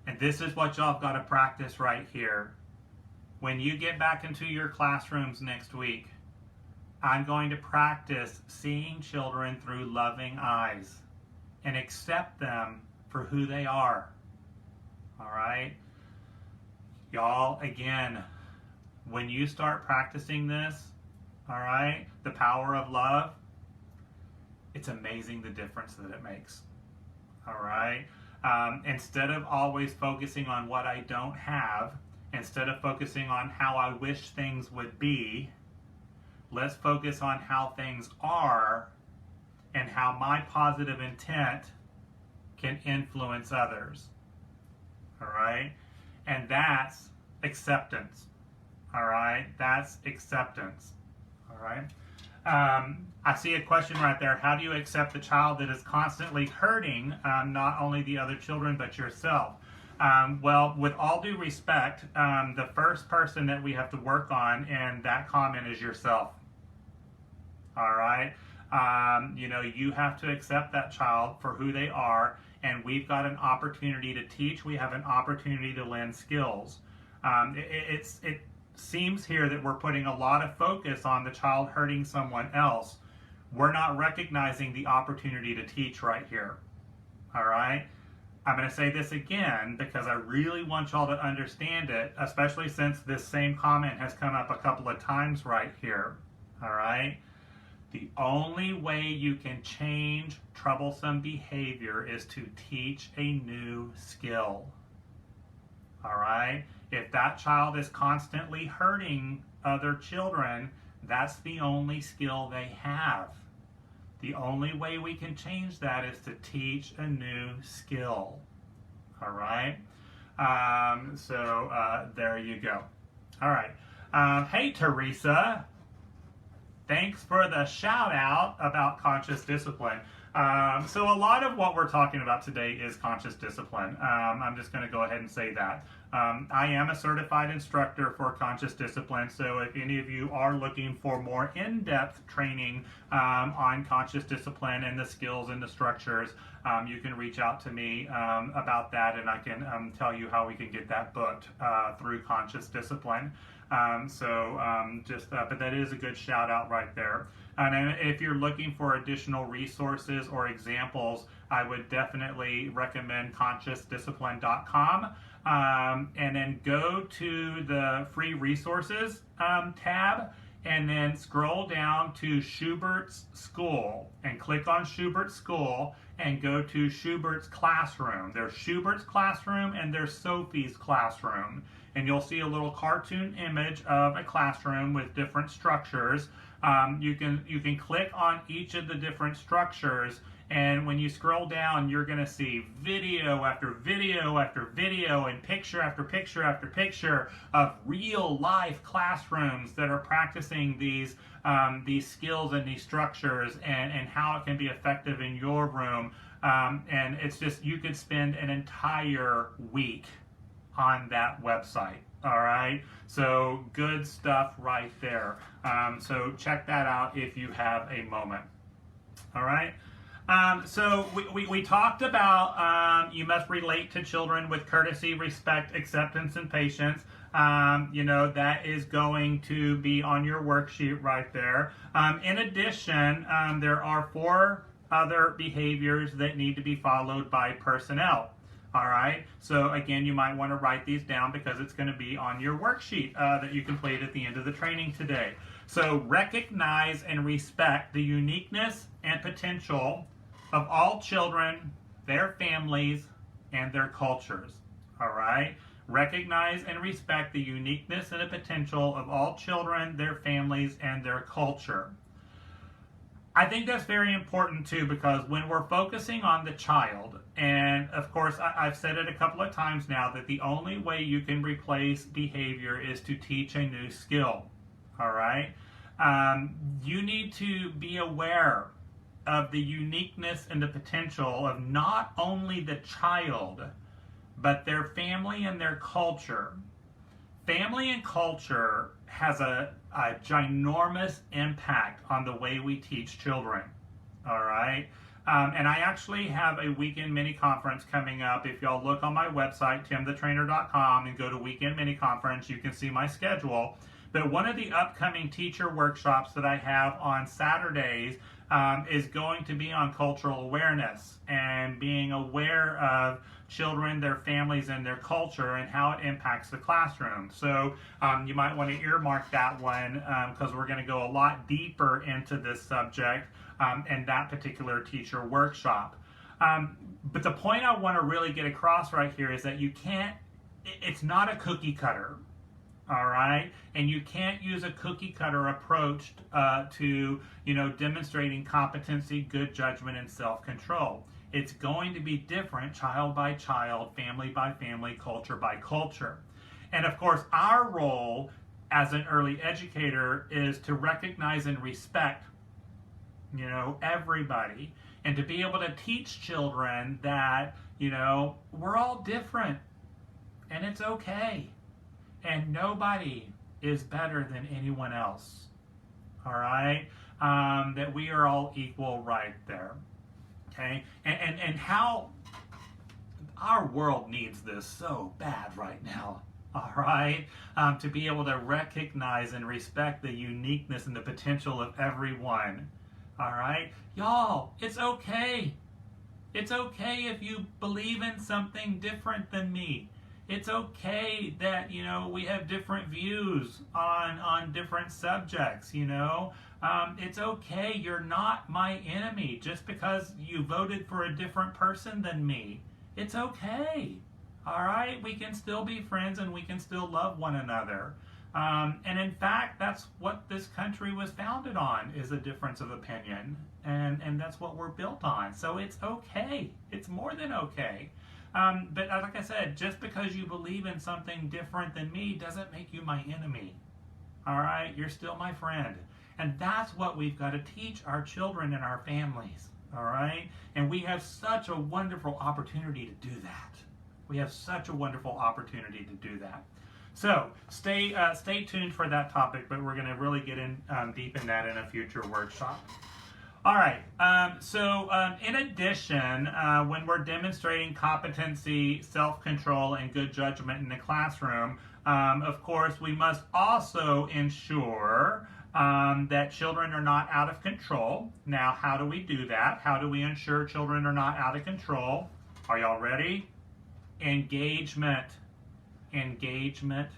And this is what y'all have got to practice right here. When you get back into your classrooms next week, I'm going to practice seeing children through loving eyes and accept them for who they are. All right? Y'all, again, when you start practicing this, all right, the power of love, it's amazing the difference that it makes. All right? Instead of always focusing on what I don't have, instead of focusing on how I wish things would be, let's focus on how things are and how my positive intent can influence others. All right? And that's acceptance. All right? That's acceptance. All right? I see a question right there. How do you accept the child that is constantly hurting not only the other children but yourself? Well, with all due respect, the first person that we have to work on in that comment is yourself. All right? You have to accept that child for who they are, and we've got an opportunity to teach. We have an opportunity to lend skills. It seems here that we're putting a lot of focus on the child hurting someone else. We're not recognizing the opportunity to teach right here. All right? I'm going to say this again because I really want y'all to understand it, especially since this same comment has come up a couple of times right here. All right? The only way you can change troublesome behavior is to teach a new skill. All right? If that child is constantly hurting other children, that's the only skill they have. The only way we can change that is to teach a new skill. All right? There you go. All right. Hey, Teresa. Thanks for the shout out about conscious discipline. So a lot of what we're talking about today is conscious discipline. I'm just going to go ahead and say that. I am a certified instructor for conscious discipline, so if any of you are looking for more in-depth training on conscious discipline and the skills and the structures, you can reach out to me about that, and I can tell you how we can get that booked through conscious discipline. But that is a good shout out right there. And if you're looking for additional resources or examples, I would definitely recommend consciousdiscipline.com. And then go to the free resources tab, and then scroll down to Schubert's School and click on Schubert's School and go to Schubert's Classroom. There's Schubert's Classroom and there's Sophie's Classroom. And you'll see a little cartoon image of a classroom with different structures. You can click on each of the different structures, and when you scroll down, you're going to see video after video after video and picture after picture after picture of real life classrooms that are practicing these skills and these structures and how it can be effective in your room. And it's just, you could spend an entire week on that website. All right, so good stuff right there. So check that out if you have a moment. All right. So we talked about you must relate to children with courtesy, respect, acceptance, and patience. That is going to be on your worksheet right there. In addition, there are 4 other behaviors that need to be followed by personnel. All right, so again, you might want to write these down because it's going to be on your worksheet that you complete at the end of the training today. So recognize and respect the uniqueness and potential of all children, their families, and their cultures. All right, recognize and respect the uniqueness and the potential of all children, their families, and their culture. I think that's very important too, because when we're focusing on the child, and of course I've said it a couple of times now, that the only way you can replace behavior is to teach a new skill. All right, you need to be aware of the uniqueness and the potential of not only the child, but their family and their culture. Family and culture has a ginormous impact on the way we teach children. All right. And I actually have a weekend mini conference coming up. If y'all look on my website, timthetrainer.com, and go to weekend mini conference, you can see my schedule. But one of the upcoming teacher workshops that I have on Saturdays is going to be on cultural awareness and being aware of children, their families, and their culture, and how it impacts the classroom. So you might want to earmark that one because we're going to go a lot deeper into this subject in that particular teacher workshop. But the point I want to really get across right here is that it's not a cookie cutter. All right, and you can't use a cookie cutter approach to demonstrating competency, good judgment, and self-control. It's going to be different child by child, family by family, culture by culture. And of course, our role as an early educator is to recognize and respect everybody, and to be able to teach children that we're all different and it's okay. And nobody is better than anyone else, all right? That we are all equal right there, okay? And how our world needs this so bad right now, all right? To be able to recognize and respect the uniqueness and the potential of everyone, all right? Y'all, it's okay. It's okay if you believe in something different than me. It's okay that, we have different views on different subjects, It's okay. You're not my enemy just because you voted for a different person than me. It's okay. All right? We can still be friends and we can still love one another. And in fact, that's what this country was founded on, is a difference of opinion. And that's what we're built on. So it's okay. It's more than okay. But like I said, just because you believe in something different than me doesn't make you my enemy. All right? You're still my friend. And that's what we've got to teach our children and our families. All right? And we have such a wonderful opportunity to do that. We have such a wonderful opportunity to do that. So stay tuned for that topic, but we're going to really get in deep in that in a future workshop. All right, in addition, when we're demonstrating competency, self-control, and good judgment in the classroom, of course, we must also ensure that children are not out of control. Now, how do we do that? How do we ensure children are not out of control? Are y'all ready? Engagement, engagement,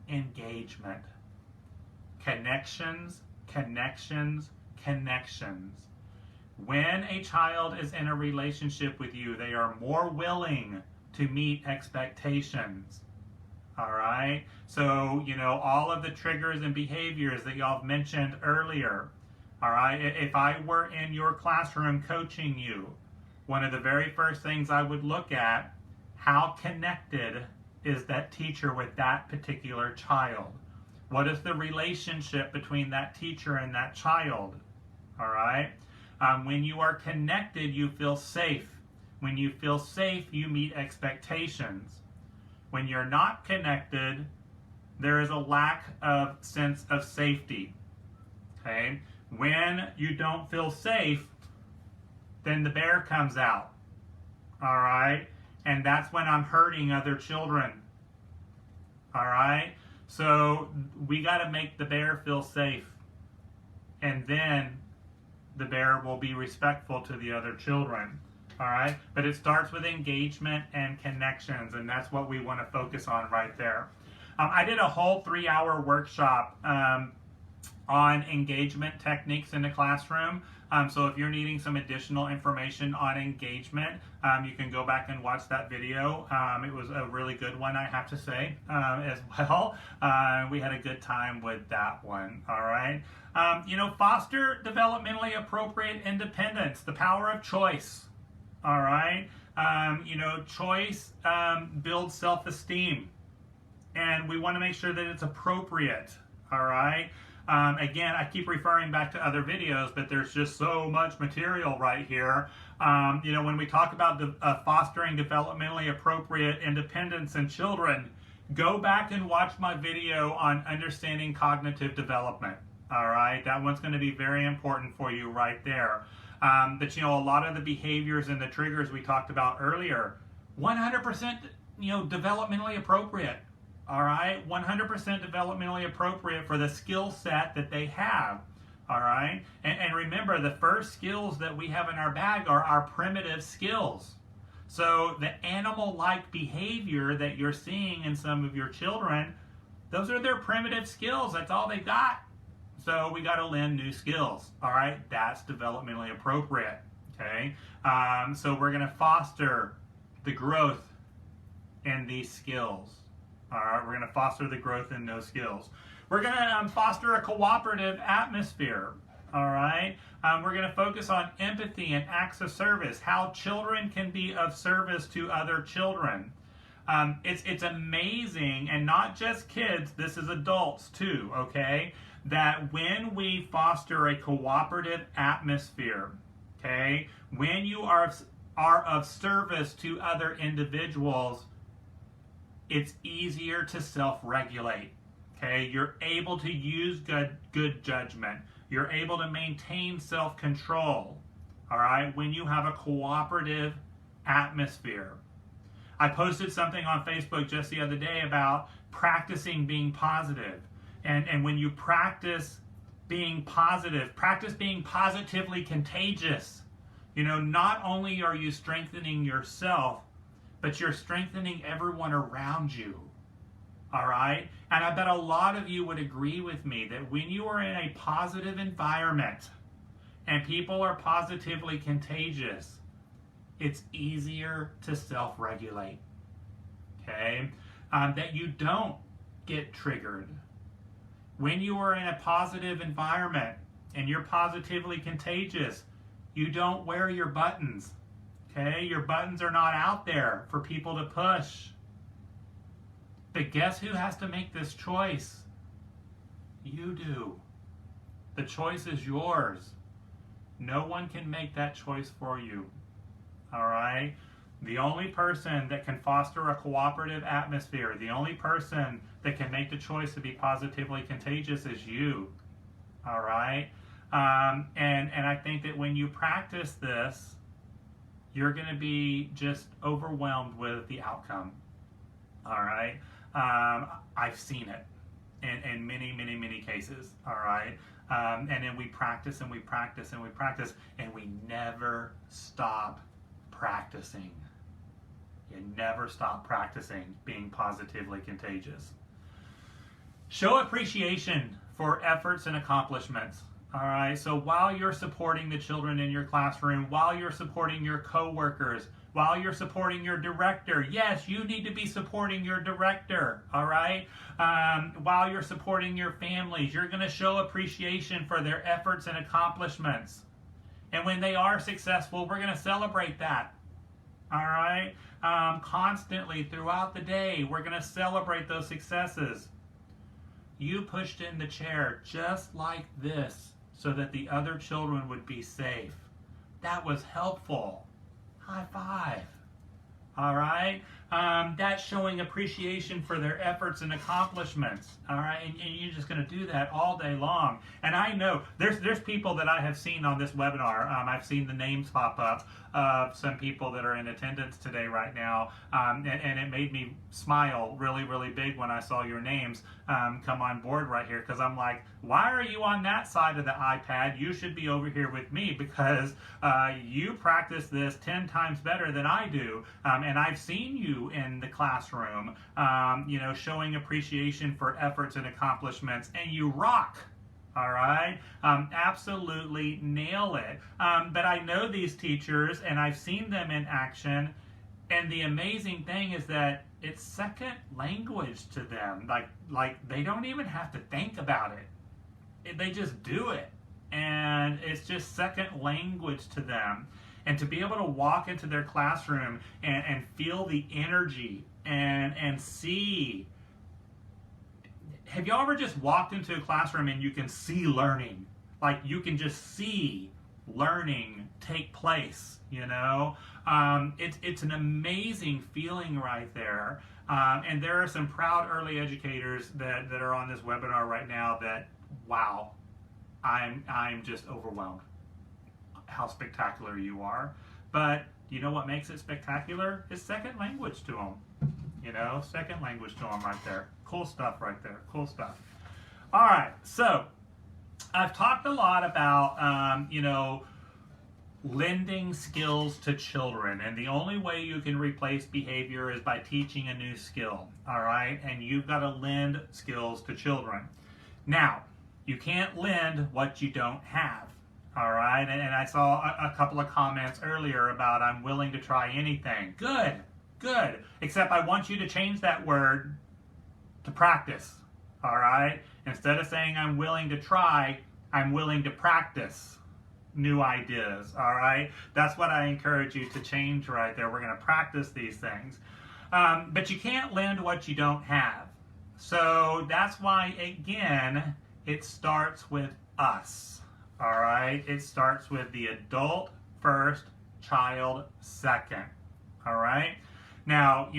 engagement. Connections, connections, connections. When a child is in a relationship with you, they are more willing to meet expectations. All right? So, all of the triggers and behaviors that y'all mentioned earlier. All right? If I were in your classroom coaching you, one of the very first things I would look at, how connected is that teacher with that particular child? What is the relationship between that teacher and that child? All right? When you are connected, you feel safe. When you feel safe, you meet expectations. When you're not connected, there is a lack of sense of safety. Okay? When you don't feel safe, then the bear comes out. All right? And that's when I'm hurting other children. All right? So we got to make the bear feel safe. And then the bear will be respectful to the other children. All right? But it starts with engagement and connections, and that's what we want to focus on right there. I did a whole 3-hour workshop on engagement techniques in the classroom. So if you're needing some additional information on engagement, you can go back and watch that video. It was a really good one, I have to say, as well. We had a good time with that one, all right? Foster developmentally appropriate independence, the power of choice, all right? Choice builds self-esteem, and we want to make sure that it's appropriate, all right? Again, I keep referring back to other videos, but there's just so much material right here. When we talk about fostering developmentally appropriate independence in children, go back and watch my video on understanding cognitive development. All right, that one's going to be very important for you right there. But a lot of the behaviors and the triggers we talked about earlier, 100% developmentally appropriate. All right, 100% developmentally appropriate for the skill set that they have. All right, and remember, the first skills that we have in our bag are our primitive skills. So the animal-like behavior that you're seeing in some of your children, those are their primitive skills. That's all they got. So we got to learn new skills. All right, that's developmentally appropriate. Okay, so we're going to foster the growth in these skills. All right, we're going to foster the growth in those skills. We're going to foster a cooperative atmosphere. All right, we're going to focus on empathy and acts of service, how children can be of service to other children. It's amazing, and not just kids, this is adults too, okay, that when we foster a cooperative atmosphere, okay, when you are of service to other individuals, it's easier to self-regulate, okay? You're able to use good judgment. You're able to maintain self-control, all right, when you have a cooperative atmosphere. I posted something on Facebook just the other day about practicing being positive. And when you practice being positive, practice being positively contagious. Not only are you strengthening yourself, but you're strengthening everyone around you. All right? And I bet a lot of you would agree with me that when you are in a positive environment and people are positively contagious, it's easier to self-regulate. Okay? That you don't get triggered. When you are in a positive environment and you're positively contagious, you don't wear your buttons. Okay? Your buttons are not out there for people to push. But guess who has to make this choice? You do. The choice is yours. No one can make that choice for you. All right? The only person that can foster a cooperative atmosphere, the only person that can make the choice to be positively contagious is you. All right? And I think that when you practice this, you're going to be just overwhelmed with the outcome. All right? I've seen it in many, many, many cases. All right? And then we practice and we practice and we practice, and we never stop practicing. You never stop practicing being positively contagious. Show appreciation for efforts and accomplishments. All right, so while you're supporting the children in your classroom, while you're supporting your coworkers, while you're supporting your director, yes, you need to be supporting your director, all right? While you're supporting your families, you're going to show appreciation for their efforts and accomplishments. And when they are successful, we're going to celebrate that, all right? Constantly throughout the day, we're going to celebrate those successes. You pushed in the chair just like this so that the other children would be safe. That was helpful. High five. All right? That's showing appreciation for their efforts and accomplishments. All right? And you're just going to do that all day long. And I know there's people that I have seen on this webinar. I've seen the names pop up of some people that are in attendance today right now. And it made me smile really, really big when I saw your names come on board right here, because I'm like, why are you on that side of the iPad? You should be over here with me, because you practice this 10 times better than I do. And I've seen you in the classroom, showing appreciation for efforts and accomplishments, and you rock. All right, absolutely nail it. But I know these teachers, and I've seen them in action, and the amazing thing is that it's second language to them. Like they don't even have to think about it. They just do it, and it's just second language to them. And to be able to walk into their classroom and feel the energy and see. Have y'all ever just walked into a classroom and you can see learning? Like you can just see learning take place, It's an amazing feeling right there. And there are some proud early educators that are on this webinar right now that, wow, I'm just overwhelmed how spectacular you are. But you know what makes it spectacular? It's second language to them. Second language to them right there. Cool stuff right there. Cool stuff. All right, so I've talked a lot about, lending skills to children. And the only way you can replace behavior is by teaching a new skill. All right, and you've got to lend skills to children. Now, you can't lend what you don't have. All right, and I saw a couple of comments earlier about I'm willing to try anything. Good. Except I want you to change that word to practice. All right? Instead of saying I'm willing to try, I'm willing to practice new ideas. All right? That's what I encourage you to change right there. We're going to practice these things. But you can't lend what you don't have. So that's why, again, it starts with us. All right? It starts with the adult first, child second. All right? Now,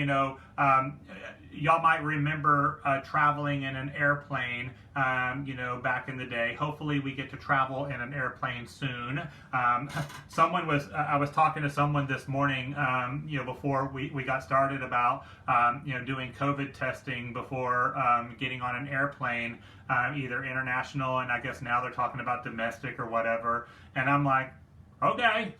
y'all might remember traveling in an airplane, back in the day. Hopefully we get to travel in an airplane soon. I was talking to someone this morning, before we got started about, doing COVID testing before getting on an airplane, either international, and I guess now they're talking about domestic or whatever. And I'm like, okay.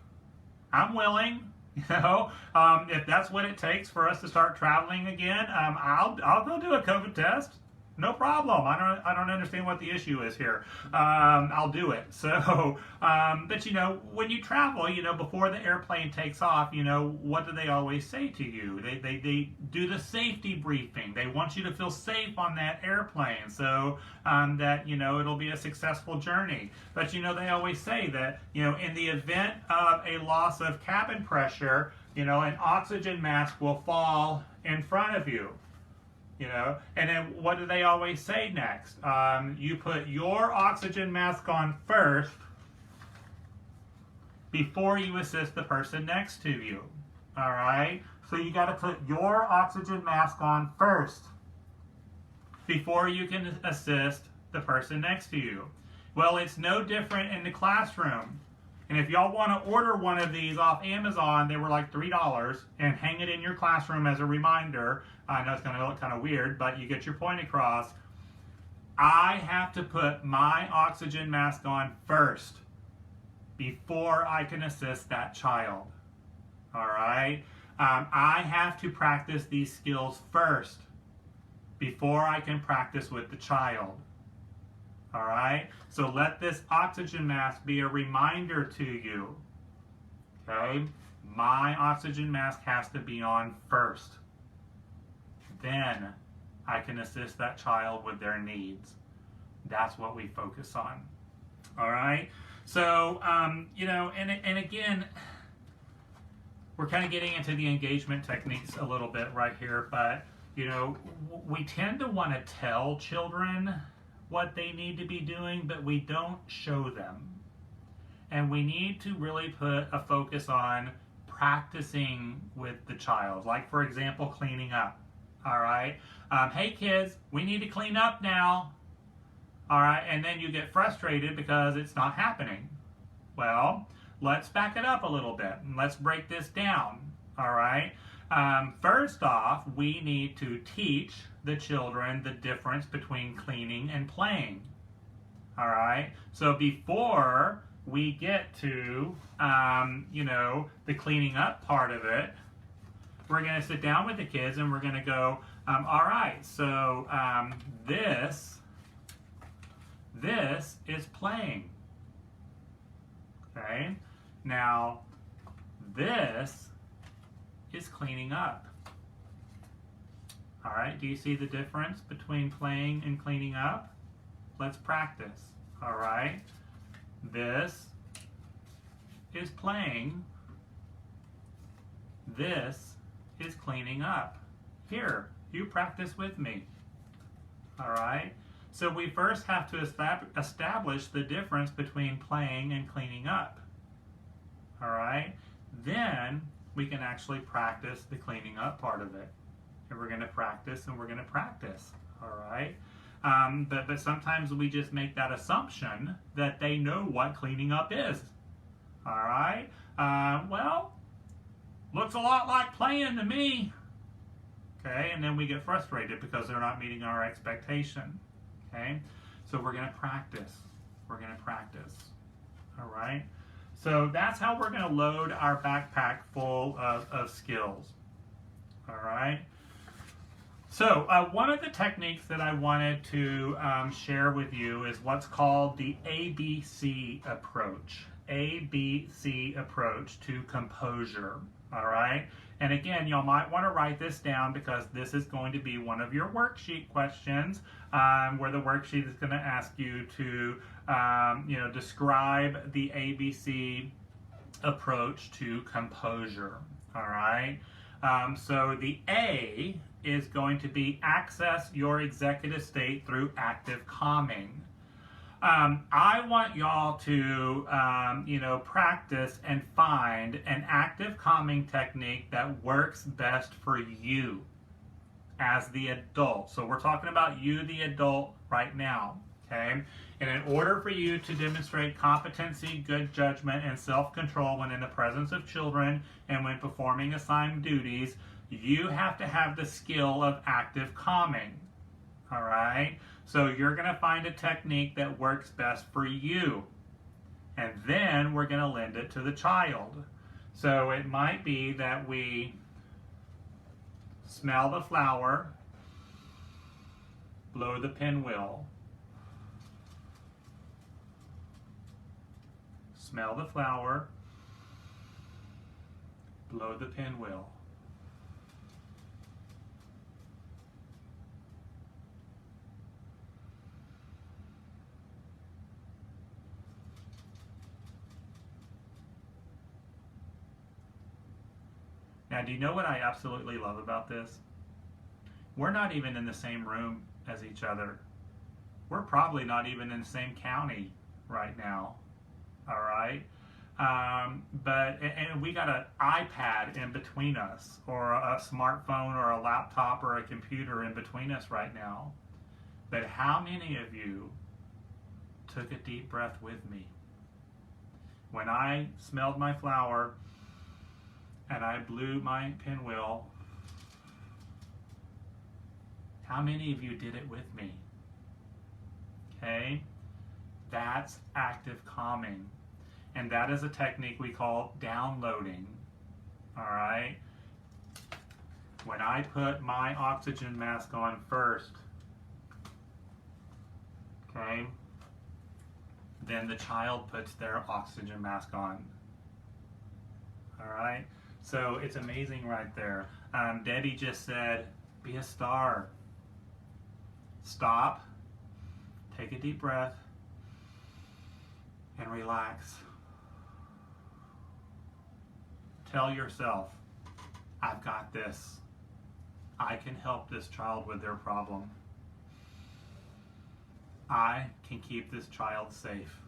I'm willing. If that's what it takes for us to start traveling again, I'll go do a COVID test. No problem. I don't understand what the issue is here. I'll do it. So, but when you travel, before the airplane takes off, what do they always say to you? They do the safety briefing. They want you to feel safe on that airplane, so that it'll be a successful journey. But they always say that in the event of a loss of cabin pressure, an oxygen mask will fall in front of you. And then what do they always say next? You put your oxygen mask on first before you assist the person next to you. All right? So you got to put your oxygen mask on first before you can assist the person next to you. Well, it's no different in the classroom. And if y'all want to order one of these off Amazon, they were like $3, and hang it in your classroom as a reminder. I know it's going to look kind of weird, but you get your point across. I have to put my oxygen mask on first before I can assist that child. All right? I have to practice these skills first before I can practice with the child. All right? So let this oxygen mask be a reminder to you. Okay? My oxygen mask has to be on first. Then I can assist that child with their needs. That's what we focus on. All right? So, and again, we're kind of getting into the engagement techniques a little bit right here, but, we tend to want to tell children what they need to be doing, but we don't show them. And we need to really put a focus on practicing with the child. Like, for example, cleaning up. All right? Hey kids, we need to clean up now. All right? And then you get frustrated because it's not happening. Well, let's back it up a little bit and let's break this down. All right? First off, we need to teach the children the difference between cleaning and playing. All right? So before we get to, the cleaning up part of it, we're going to sit down with the kids and we're going to go, all right, so this is playing. Okay? Now, this is cleaning up. All right, do you see the difference between playing and cleaning up? Let's practice. All right, this is playing. This is cleaning up. Here, you practice with me. All right, so we first have to establish the difference between playing and cleaning up. All right, then we can actually practice the cleaning up part of it. And we're going to practice and we're going to practice, all right? But sometimes we just make that assumption that they know what cleaning up is, all right? Well, looks a lot like playing to me, okay? And then we get frustrated because they're not meeting our expectation, okay? So we're going to practice. We're going to practice, all right? So that's how we're going to load our backpack full of skills, all right? So one of the techniques that I wanted to share with you is what's called the ABC approach. ABC approach to composure, all right? And again, y'all might want to write this down because this is going to be one of your worksheet questions where the worksheet is going to ask you to, describe the ABC approach to composure, all right? So the A is going to be access your executive state through active calming. I want y'all to, practice and find an active calming technique that works best for you as the adult. So we're talking about you, the adult, right now, okay? And in order for you to demonstrate competency, good judgment, and self-control when in the presence of children and when performing assigned duties, you have to have the skill of active calming, all right? So you're going to find a technique that works best for you, and then we're going to lend it to the child. So it might be that we smell the flower, blow the pinwheel, smell the flower, blow the pinwheel. Now, do you know what I absolutely love about this? We're not even in the same room as each other. We're probably not even in the same county right now. All right? And we got an iPad in between us, or a smartphone, or a laptop, or a computer in between us right now. But how many of you took a deep breath with me? When I smelled my flower and I blew my pinwheel, how many of you did it with me? Okay? That's active calming. And that is a technique we call downloading. All right? When I put my oxygen mask on first, okay, then the child puts their oxygen mask on. All right? So it's amazing right there. Debbie just said, be a star. Stop, take a deep breath, and relax. Tell yourself, I've got this. I can help this child with their problem. I can keep this child safe.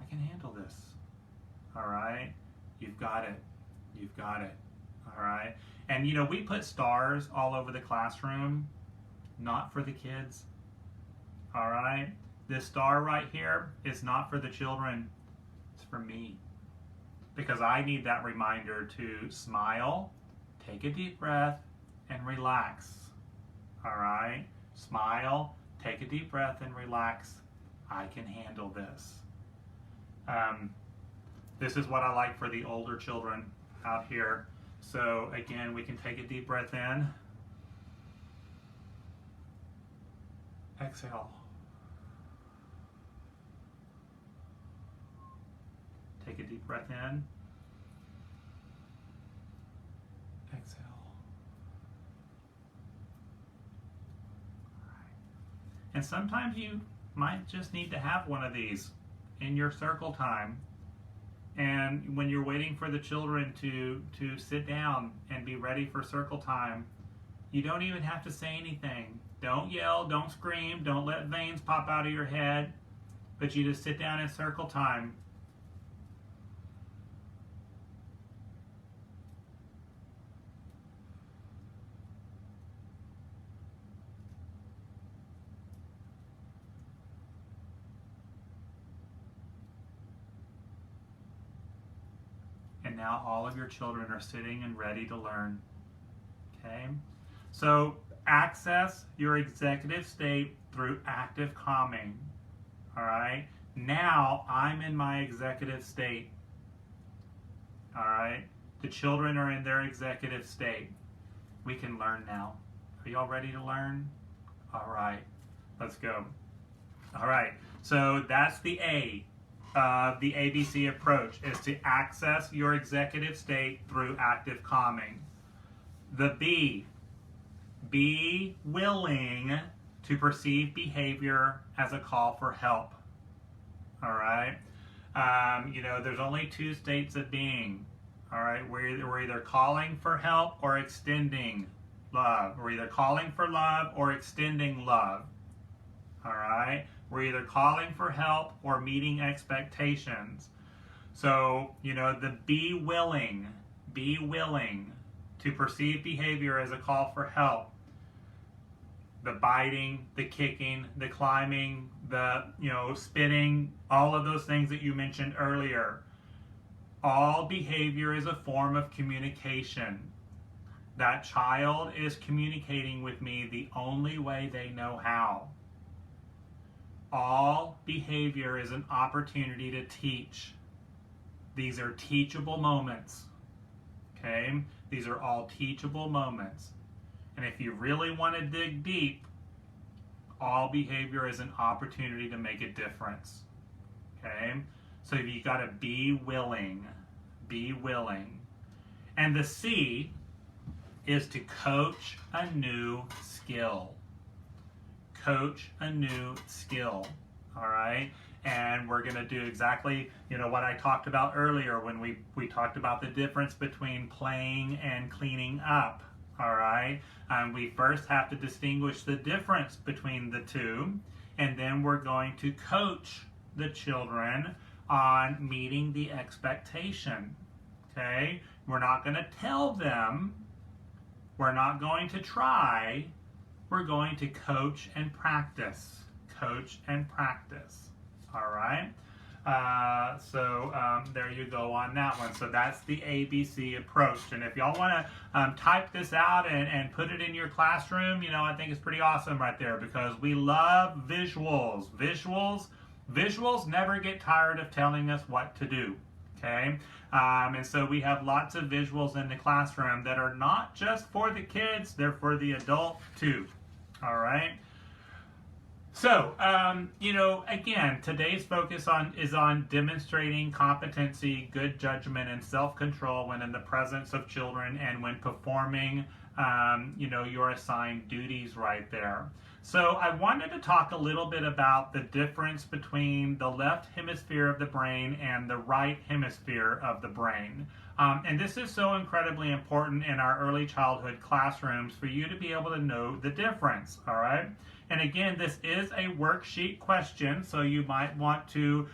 I can handle this. All right? You've got it. You've got it. All right? And you know, we put stars all over the classroom, not for the kids. All right? This star right here is not for the children. It's for me. Because I need that reminder to smile, take a deep breath, and relax. All right? Smile, take a deep breath, and relax. I can handle this. This is what I like for the older children out here. So again, we can take a deep breath in. Exhale. Take a deep breath in. Exhale. All right. And sometimes you might just need to have one of these in your circle time. And when you're waiting for the children to sit down and be ready for circle time, you don't even have to say anything. Don't yell, don't scream, don't let veins pop out of your head, but you just sit down in circle time. And now all of your children are sitting and ready to learn. Okay? So access your executive state through active calming. All right? Now I'm in my executive state. All right? The children are in their executive state. We can learn now. Are y'all ready to learn? All right. Let's go. All right. So that's the A. The ABC approach is to access your executive state through active calming. The B, be willing to perceive behavior as a call for help. All right? You know, there's only two states of being. All right? We're either calling for help or extending love. We're either calling for love or extending love. All right? We're either calling for help or meeting expectations. So, you know, the be willing to perceive behavior as a call for help. The biting, the kicking, the climbing, the, spitting, all of those things that you mentioned earlier. All behavior is a form of communication. That child is communicating with me the only way they know how. All behavior is an opportunity to teach. These are teachable moments. Okay? These are all teachable moments. And if you really want to dig deep, all behavior is an opportunity to make a difference. Okay? So you got to be willing. Be willing. And the C is to coach a new skill. Coach a new skill. All right? And we're going to do exactly, what I talked about earlier when we talked about the difference between playing and cleaning up. All right? We first have to distinguish the difference between the two, and then we're going to coach the children on meeting the expectation. Okay? We're not going to tell them. We're not going to try. We're going to coach and practice. Coach and practice. All right, so there you go on that one. So that's the ABC approach. And if y'all want to type this out and put it in your classroom, I think it's pretty awesome right there, because we love visuals. Visuals never get tired of telling us what to do. Okay, and so we have lots of visuals in the classroom that are not just for the kids; they're for the adult too. All right. So, again, today's focus is on demonstrating competency, good judgment, and self-control when in the presence of children and when performing, your assigned duties right there. So I wanted to talk a little bit about the difference between the left hemisphere of the brain and the right hemisphere of the brain. And this is so incredibly important in our early childhood classrooms for you to be able to know the difference, all right? And again, this is a worksheet question, so you might want to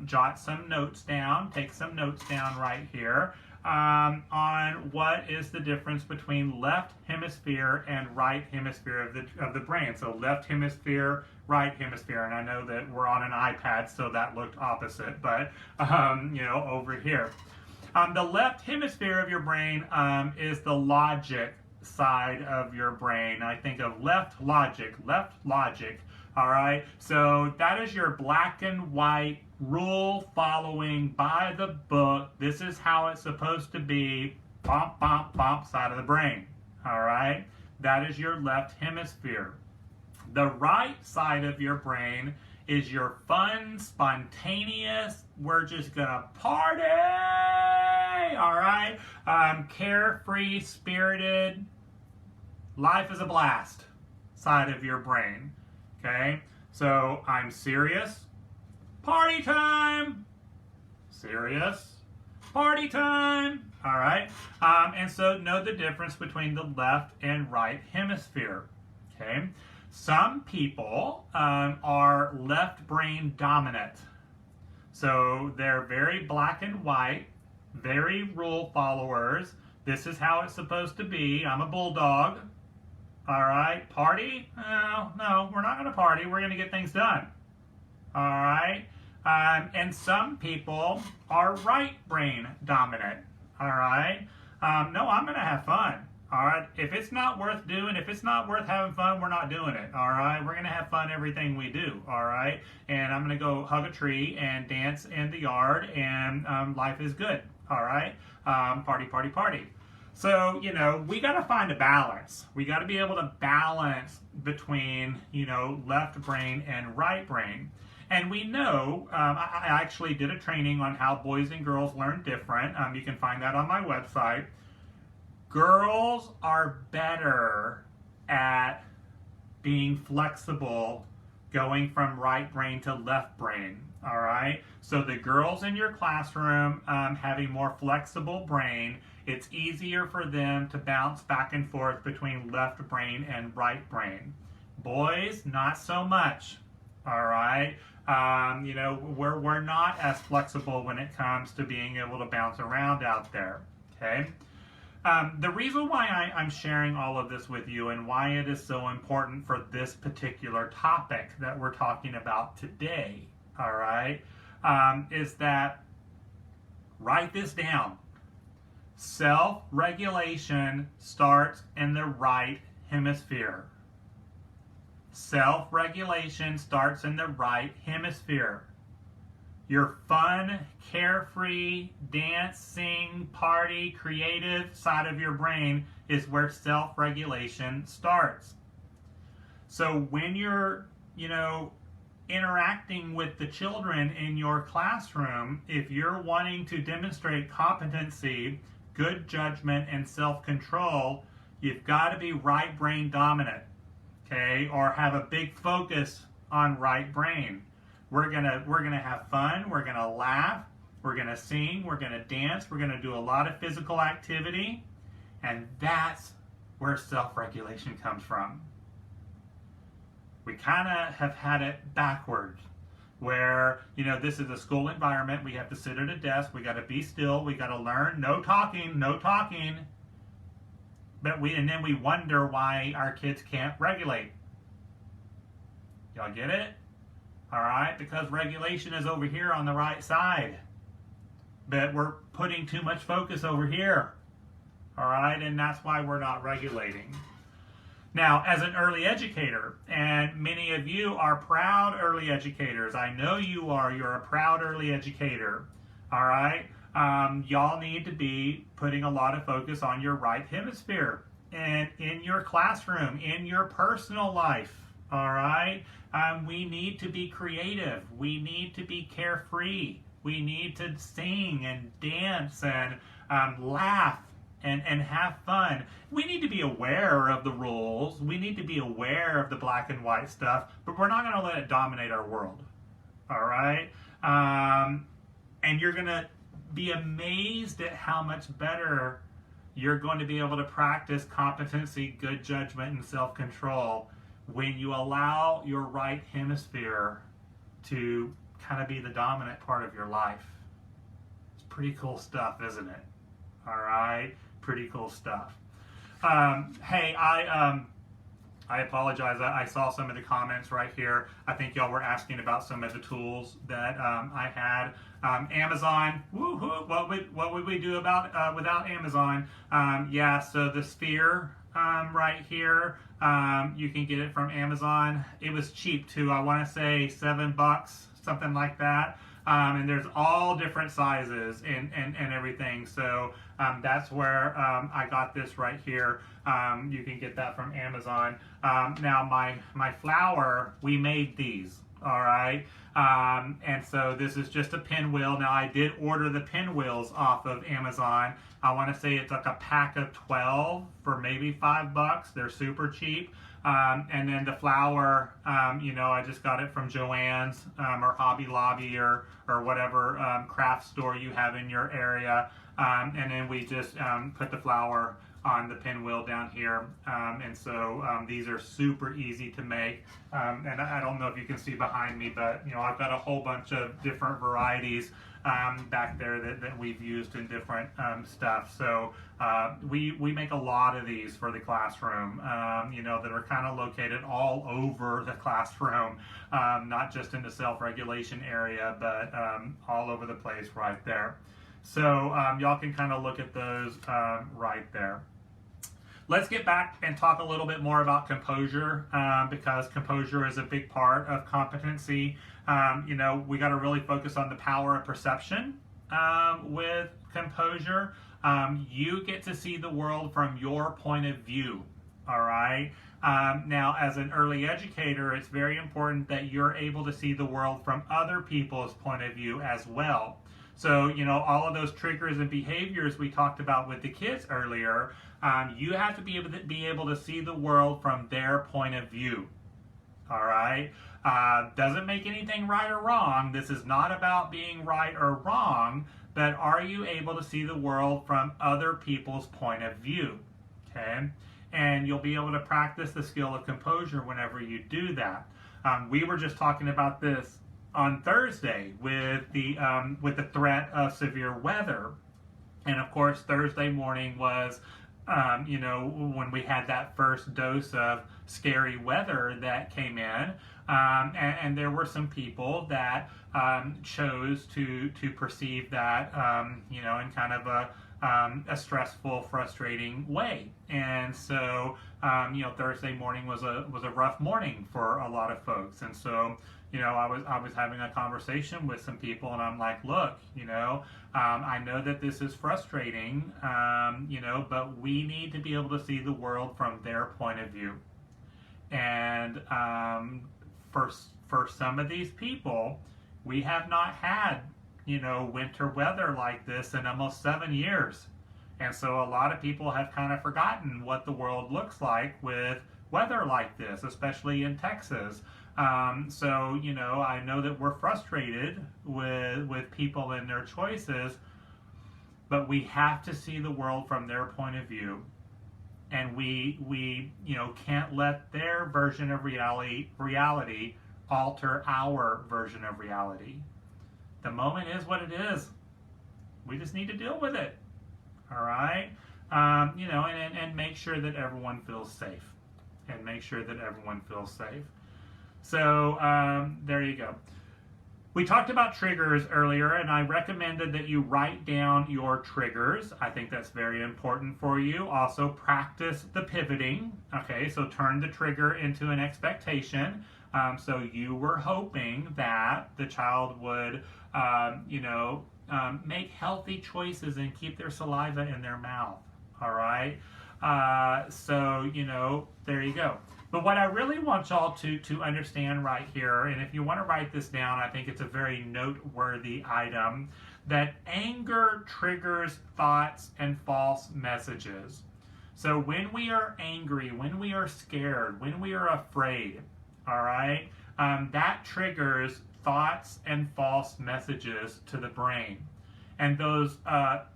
jot some notes down, take some notes down right here on what is the difference between left hemisphere and right hemisphere of the brain. So left hemisphere, right hemisphere, and I know that we're on an iPad, so that looked opposite, but over here. The left hemisphere of your brain is the logic side of your brain. I think of left logic, all right? So that is your black and white, rule following, by the book, this is how it's supposed to be, bump, bump, bump side of the brain, all right? That is your left hemisphere. The right side of your brain is your fun, spontaneous, we're just gonna party, all right? Carefree, spirited, life is a blast side of your brain, okay? So I'm serious, party time, serious, party time, all right? And so know the difference between the left and right hemisphere, okay? Some people are left brain dominant. So they're very black and white, very rule followers. This is how it's supposed to be. I'm a bulldog. All right, party? No, we're not going to party. We're going to get things done. All right? And some people are right brain dominant. All right? No, I'm going to have fun. All right? If it's not worth doing, if it's not worth having fun, we're not doing it. All right? We're going to have fun everything we do. All right? And I'm going to go hug a tree and dance in the yard, and life is good. All right? Party, party, party. So, we got to find a balance. We got to be able to balance between, left brain and right brain. And we know, I actually did a training on how boys and girls learn different. You can find that on my website. Girls are better at being flexible, going from right brain to left brain. All right? So the girls in your classroom have a more flexible brain. It's easier for them to bounce back and forth between left brain and right brain. Boys, not so much. All right? We're not as flexible when it comes to being able to bounce around out there. Okay? The reason why I'm sharing all of this with you and why it is so important for this particular topic that we're talking about today, all right, is that, write this down. Self-regulation starts in the right hemisphere. Self-regulation starts in the right hemisphere. Your fun, carefree, dance, sing, party, creative side of your brain is where self-regulation starts. So when you're, interacting with the children in your classroom, if you're wanting to demonstrate competency, good judgment, and self-control, you've got to be right brain dominant, okay? Or have a big focus on right brain. We're gonna have fun, we're gonna laugh, we're gonna sing, we're gonna dance, we're gonna do a lot of physical activity, and that's where self-regulation comes from. We kind of have had it backwards, where, this is a school environment, we have to sit at a desk, we got to be still, we got to learn, no talking, no talking, and then we wonder why our kids can't regulate. Y'all get it? All right, because regulation is over here on the right side, but we're putting too much focus over here. All right, and that's why we're not regulating. Now, as an early educator, and many of you are proud early educators, I know you are, you're a proud early educator, all right? Y'all need to be putting a lot of focus on your right hemisphere, and in your classroom, in your personal life, all right? We need to be creative, we need to be carefree, we need to sing and dance and laugh and have fun. We need to be aware of the rules. We need to be aware of the black and white stuff, but we're not going to let it dominate our world. All right? And you're going to be amazed at how much better you're going to be able to practice competency, good judgment, and self-control when you allow your right hemisphere to kind of be the dominant part of your life. It's pretty cool stuff, isn't it? All right? Pretty cool stuff. Hey, I apologize. I saw some of the comments right here. I think y'all were asking about some of the tools that I had. Amazon, woohoo! What would we do about without Amazon? Yeah, so the sphere right here, you can get it from Amazon. It was cheap too. I want to say $7, something like that. And there's all different sizes and everything. So that's where I got this right here. You can get that from Amazon. Now my flower, we made these, all right? And so this is just a pinwheel. Now I did order the pinwheels off of Amazon. I want to say it's like a pack of 12 for maybe $5. They're super cheap. And then the flower, I just got it from Joann's or Hobby Lobby or whatever craft store you have in your area. And then we just put the flower on the pinwheel down here. And so these are super easy to make. And I don't know if you can see behind me, but I've got a whole bunch of different varieties back there that we've used in different stuff. So we make a lot of these for the classroom, that are kind of located all over the classroom, not just in the self-regulation area, but all over the place right there. So y'all can kind of look at those right there. Let's get back and talk a little bit more about composure, because composure is a big part of competency. We got to really focus on the power of perception with composure. You get to see the world from your point of view, all right? Now, as an early educator, it's very important that you're able to see the world from other people's point of view as well. So, all of those triggers and behaviors we talked about with the kids earlier, you have to be able to see the world from their point of view. All right? Doesn't make anything right or wrong. This is not about being right or wrong, but are you able to see the world from other people's point of view? Okay? And you'll be able to practice the skill of composure whenever you do that. We were just talking about this on Thursday with the threat of severe weather. And of course, Thursday morning was, when we had that first dose of scary weather that came in. And there were some people that chose to perceive that, in kind of a stressful, frustrating way. And so, Thursday morning was a rough morning for a lot of folks. And so, I was having a conversation with some people, and I'm like, look, I know that this is frustrating, but we need to be able to see the world from their point of view. And for some of these people, we have not had, winter weather like this in almost 7 years. And so a lot of people have kind of forgotten what the world looks like with weather like this, especially in Texas. So, I know that we're frustrated with people and their choices, but we have to see the world from their point of view. And we can't let their version of reality alter our version of reality. The moment is what it is. We just need to deal with it. All right? And make sure that everyone feels safe. And make sure that everyone feels safe. So there you go. We talked about triggers earlier, and I recommended that you write down your triggers. I think that's very important for you. Also, practice the pivoting. Okay, so turn the trigger into an expectation. So you were hoping that the child would, make healthy choices and keep their saliva in their mouth. All right? So, there you go. But what I really want y'all to understand right here, and if you want to write this down, I think it's a very noteworthy item, that anger triggers thoughts and false messages. So when we are angry, when we are scared, when we are afraid, all right, that triggers thoughts and false messages to the brain. And those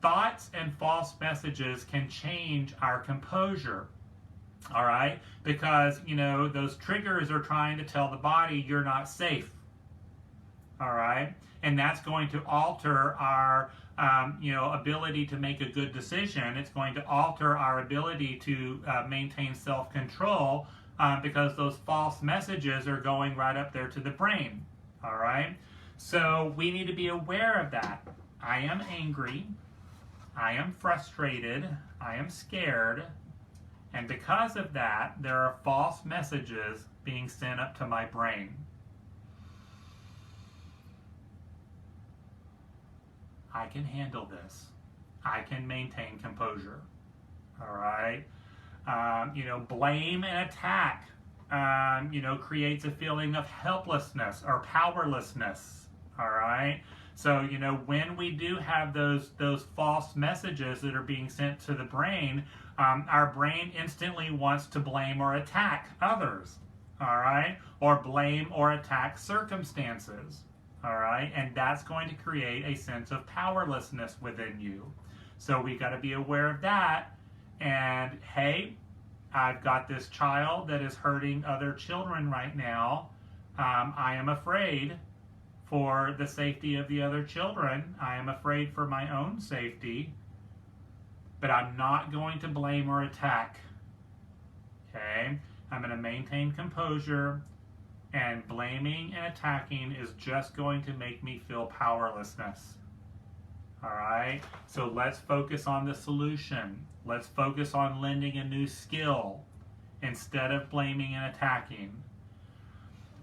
thoughts and false messages can change our composure. All right, because those triggers are trying to tell the body you're not safe. All right, and that's going to alter our ability to make a good decision. It's going to alter our ability to maintain self-control because those false messages are going right up there to the brain. All right, so we need to be aware of that. I am angry, I am frustrated, I am scared. And because of that, there are false messages being sent up to my brain. I can handle this. I can maintain composure. All right? Blame and attack, creates a feeling of helplessness or powerlessness. All right? So, when we do have those false messages that are being sent to the brain, our brain instantly wants to blame or attack others, all right? Or blame or attack circumstances, all right? And that's going to create a sense of powerlessness within you. So we got to be aware of that. And hey, I've got this child that is hurting other children right now. I am afraid for the safety of the other children. I am afraid for my own safety. But I'm not going to blame or attack. Okay? I'm going to maintain composure, and blaming and attacking is just going to make me feel powerlessness. All right? So let's focus on the solution. Let's focus on lending a new skill instead of blaming and attacking.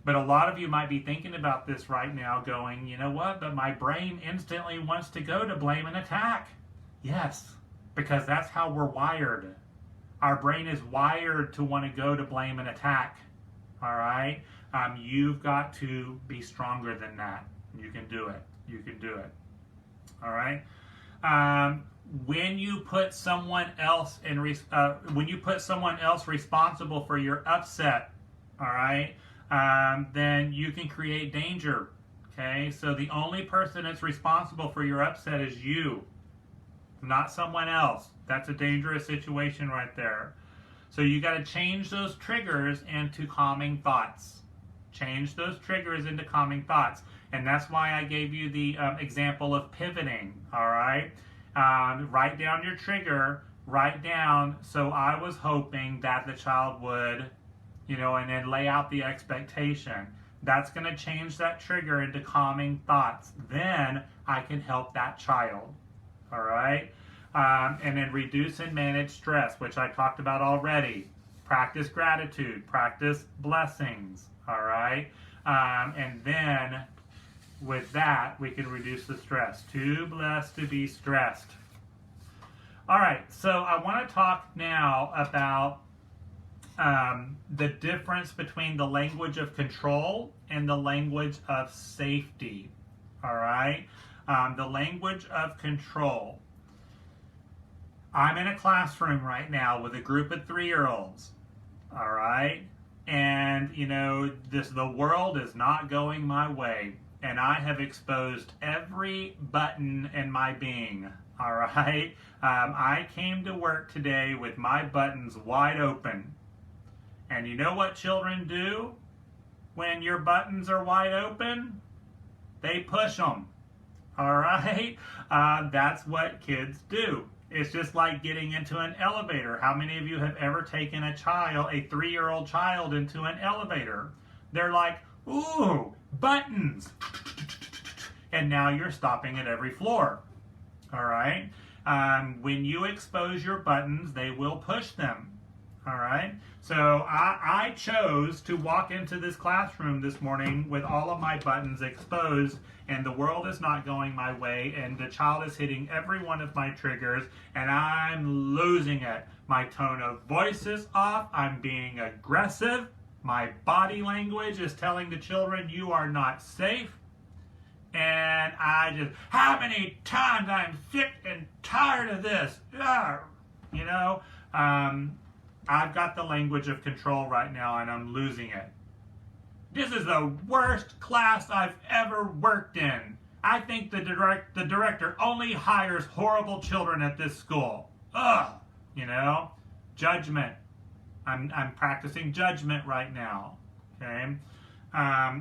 But a lot of you might be thinking about this right now going, you know what, but my brain instantly wants to go to blame and attack. Yes. Because that's how we're wired. Our brain is wired to want to go to blame and attack. All right? You've got to be stronger than that. You can do it. You can do it. All right? When you put someone else responsible for your upset, all right, then you can create danger. Okay? So the only person that's responsible for your upset is you. Not someone else. That's a dangerous situation right there. So you got to change those triggers into calming thoughts. Change those triggers into calming thoughts. And that's why I gave you the example of pivoting. All right? Write down your trigger. Write down, so I was hoping that the child would, and then lay out the expectation. That's going to change that trigger into calming thoughts. Then I can help that child. All right? And then reduce and manage stress, which I talked about already. Practice gratitude. Practice blessings. All right? And then with that, we can reduce the stress. Too blessed to be stressed. All right, so I want to talk now about the difference between the language of control and the language of safety. All right, the language of control. I'm in a classroom right now with a group of 3-year-olds. All right, and the world is not going my way, and I have exposed every button in my being. All right, I came to work today with my buttons wide open. And you know what children do when your buttons are wide open? They push them. All right, that's what kids do. It's just like getting into an elevator. How many of you have ever taken a 3-year-old child into an elevator? They're like, ooh, buttons. And now you're stopping at every floor. All right. When you expose your buttons, they will push them. All right. So I chose to walk into this classroom this morning with all of my buttons exposed, and the world is not going my way, and the child is hitting every one of my triggers, and I'm losing it. My tone of voice is off. I'm being aggressive. My body language is telling the children, you are not safe. And how many times I'm sick and tired of this. I've got the language of control right now, and I'm losing it. This is the worst class I've ever worked in. I think the director only hires horrible children at this school. Judgment. I'm practicing judgment right now. Okay.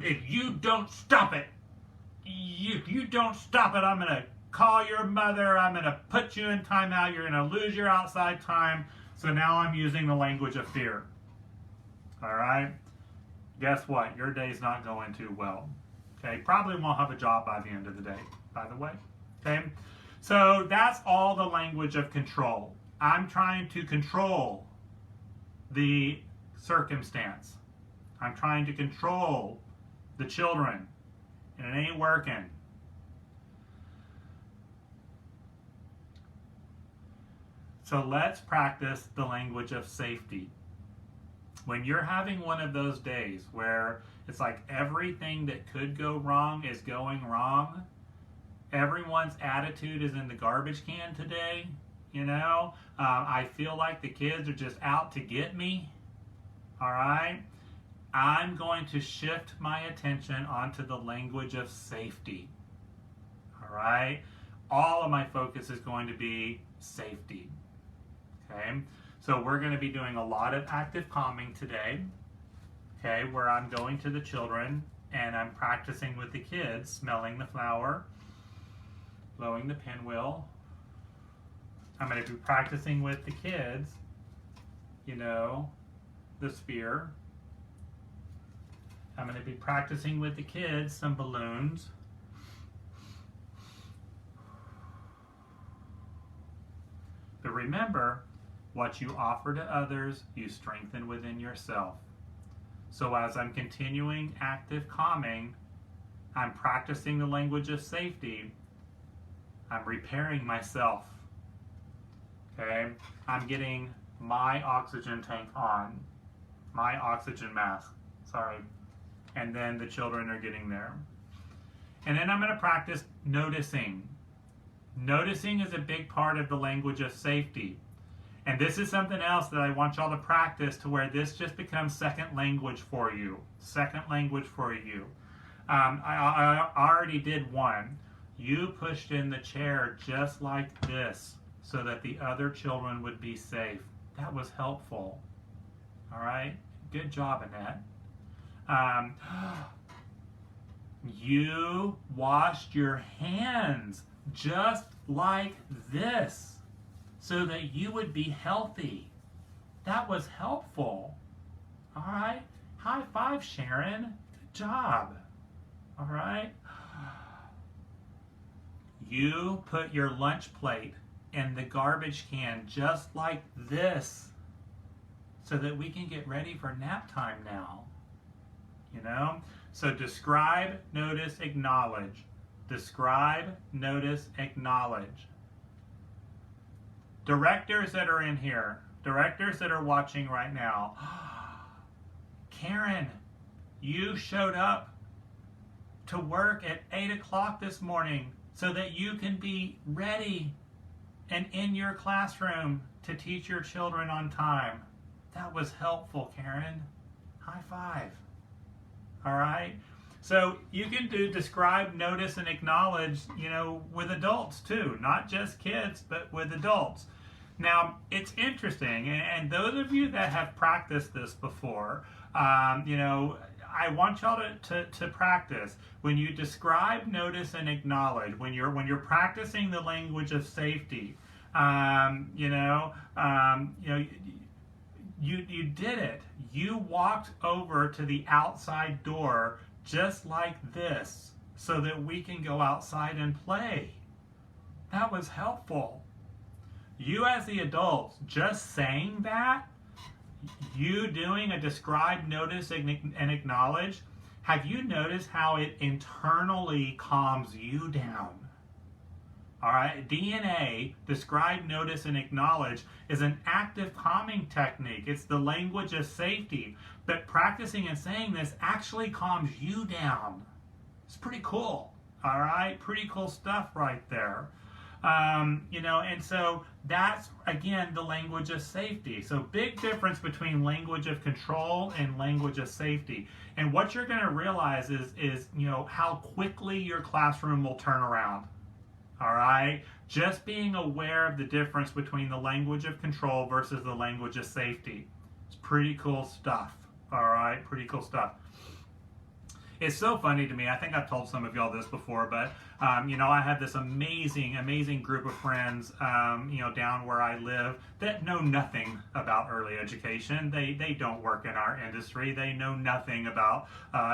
If you don't stop it, you don't stop it, I'm going to call your mother, I'm going to put you in timeout, you're going to lose your outside time. So now I'm using the language of fear. All right? Guess what? Your day's not going too well. Okay? Probably won't have a job by the end of the day, by the way. Okay? So that's all the language of control. I'm trying to control the circumstance. I'm trying to control the children. And it ain't working. So let's practice the language of safety. When you're having one of those days where it's like everything that could go wrong is going wrong, everyone's attitude is in the garbage can today, I feel like the kids are just out to get me, all right? I'm going to shift my attention onto the language of safety, all right? All of my focus is going to be safety, okay? So we're going to be doing a lot of active calming today, okay, where I'm going to the children and I'm practicing with the kids, smelling the flower, blowing the pinwheel. I'm going to be practicing with the kids, the sphere. I'm going to be practicing with the kids some balloons. But remember, what you offer to others, you strengthen within yourself. So as I'm continuing active calming, I'm practicing the language of safety. I'm repairing myself. Okay? I'm getting my oxygen tank on, my oxygen mask, sorry. And then the children are getting there. And then I'm going to practice noticing. Noticing is a big part of the language of safety. And this is something else that I want y'all to practice to where this just becomes second language for you. Second language for you. I already did one. You pushed in the chair just like this so that the other children would be safe. That was helpful. All right? Good job, Annette. You washed your hands just like this so that you would be healthy. That was helpful. All right. High five, Sharon. Good job. All right. You put your lunch plate in the garbage can just like this so that we can get ready for nap time now. You know? So describe, notice, acknowledge. Describe, notice, acknowledge. Directors that are in here, directors that are watching right now, Karen, you showed up to work at 8 o'clock this morning so that you can be ready and in your classroom to teach your children on time. That was helpful, Karen. High five. All right? So you can do describe, notice, and acknowledge, you know, with adults too, not just kids, but with adults. Now, it's interesting, and those of you that have practiced this before, you know, I want y'all to practice. When you describe, notice, and acknowledge, when you're practicing the language of safety, you did it. You walked over to the outside door just like this so that we can go outside and play. That was helpful. You as the adults, just saying that, you doing a describe, notice, and acknowledge, have you noticed how it internally calms you down? All right, DNA, describe, notice, and acknowledge, is an active calming technique. It's the language of safety. But practicing and saying this actually calms you down. It's pretty cool. All right, pretty cool stuff right there. You know, and so that's, again, the language of safety. So big difference between language of control and language of safety. And what you're going to realize is, you know, how quickly your classroom will turn around. All right? Just being aware of the difference between the language of control versus the language of safety. It's pretty cool stuff. All right? Pretty cool stuff. It's so funny to me. I think I've told some of y'all this before, but you know, I have this amazing group of friends, you know, down where I live that know nothing about early education. They don't work in our industry. They know nothing about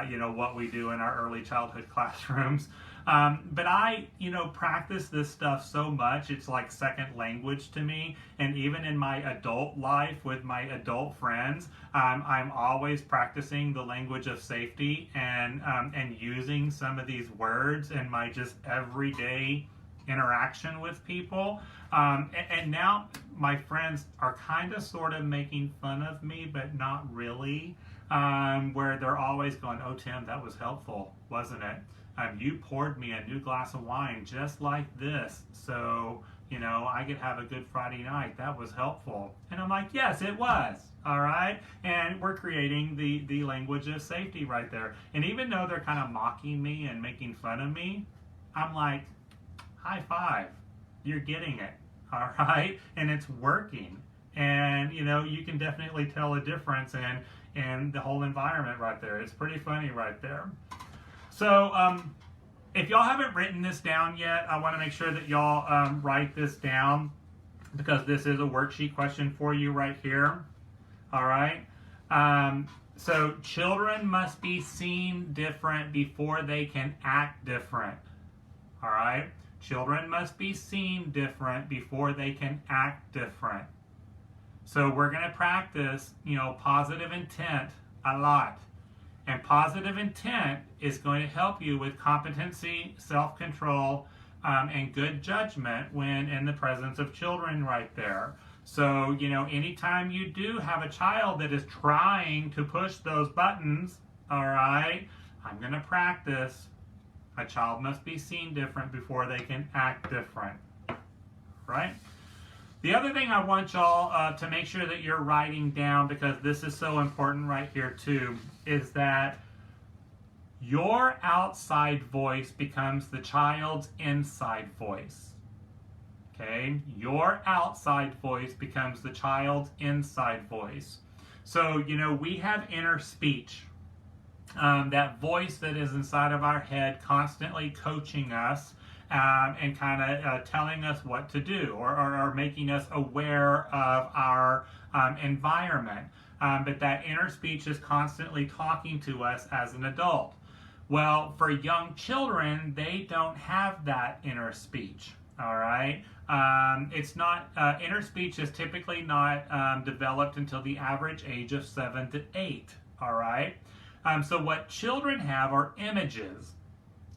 you know, what we do in our early childhood classrooms. But I, you know, practice this stuff so much, it's like second language to me. And even in my adult life with my adult friends, I'm always practicing the language of safety and using some of these words in my just everyday interaction with people. And now my friends are kind of sort of making fun of me, but not really, where they're always going, "Oh, Tim, that was helpful, wasn't it? You poured me a new glass of wine just like this, so, you know, I could have a good Friday night. That was helpful." And I'm like, yes, it was. All right. And we're creating the language of safety right there. And even though they're kind of mocking me and making fun of me, I'm like, high five. You're getting it. All right. And it's working. And, you know, you can definitely tell a difference in the whole environment right there. It's pretty funny right there. So, if y'all haven't written this down yet, I want to make sure that y'all write this down, because this is a worksheet question for you right here. All right. So children must be seen different before they can act different. All right. Children must be seen different before they can act different. So we're going to practice, you know, positive intent a lot. And positive intent is going to help you with competency, self-control, and good judgment when in the presence of children right there. So, you know, anytime you do have a child that is trying to push those buttons, all right, I'm going to practice. A child must be seen different before they can act different, right? The other thing I want y'all to make sure that you're writing down, because this is so important right here too, is that your outside voice becomes the child's inside voice. Okay? Your outside voice becomes the child's inside voice. So, you know, we have inner speech. That voice that is inside of our head constantly coaching us and kind of telling us what to do, or making us aware of our environment. but that inner speech is constantly talking to us as an adult. Well, for young children, they don't have that inner speech. All right. It's not, inner speech is typically not developed until the average age of 7 to 8. All right. So what children have are images.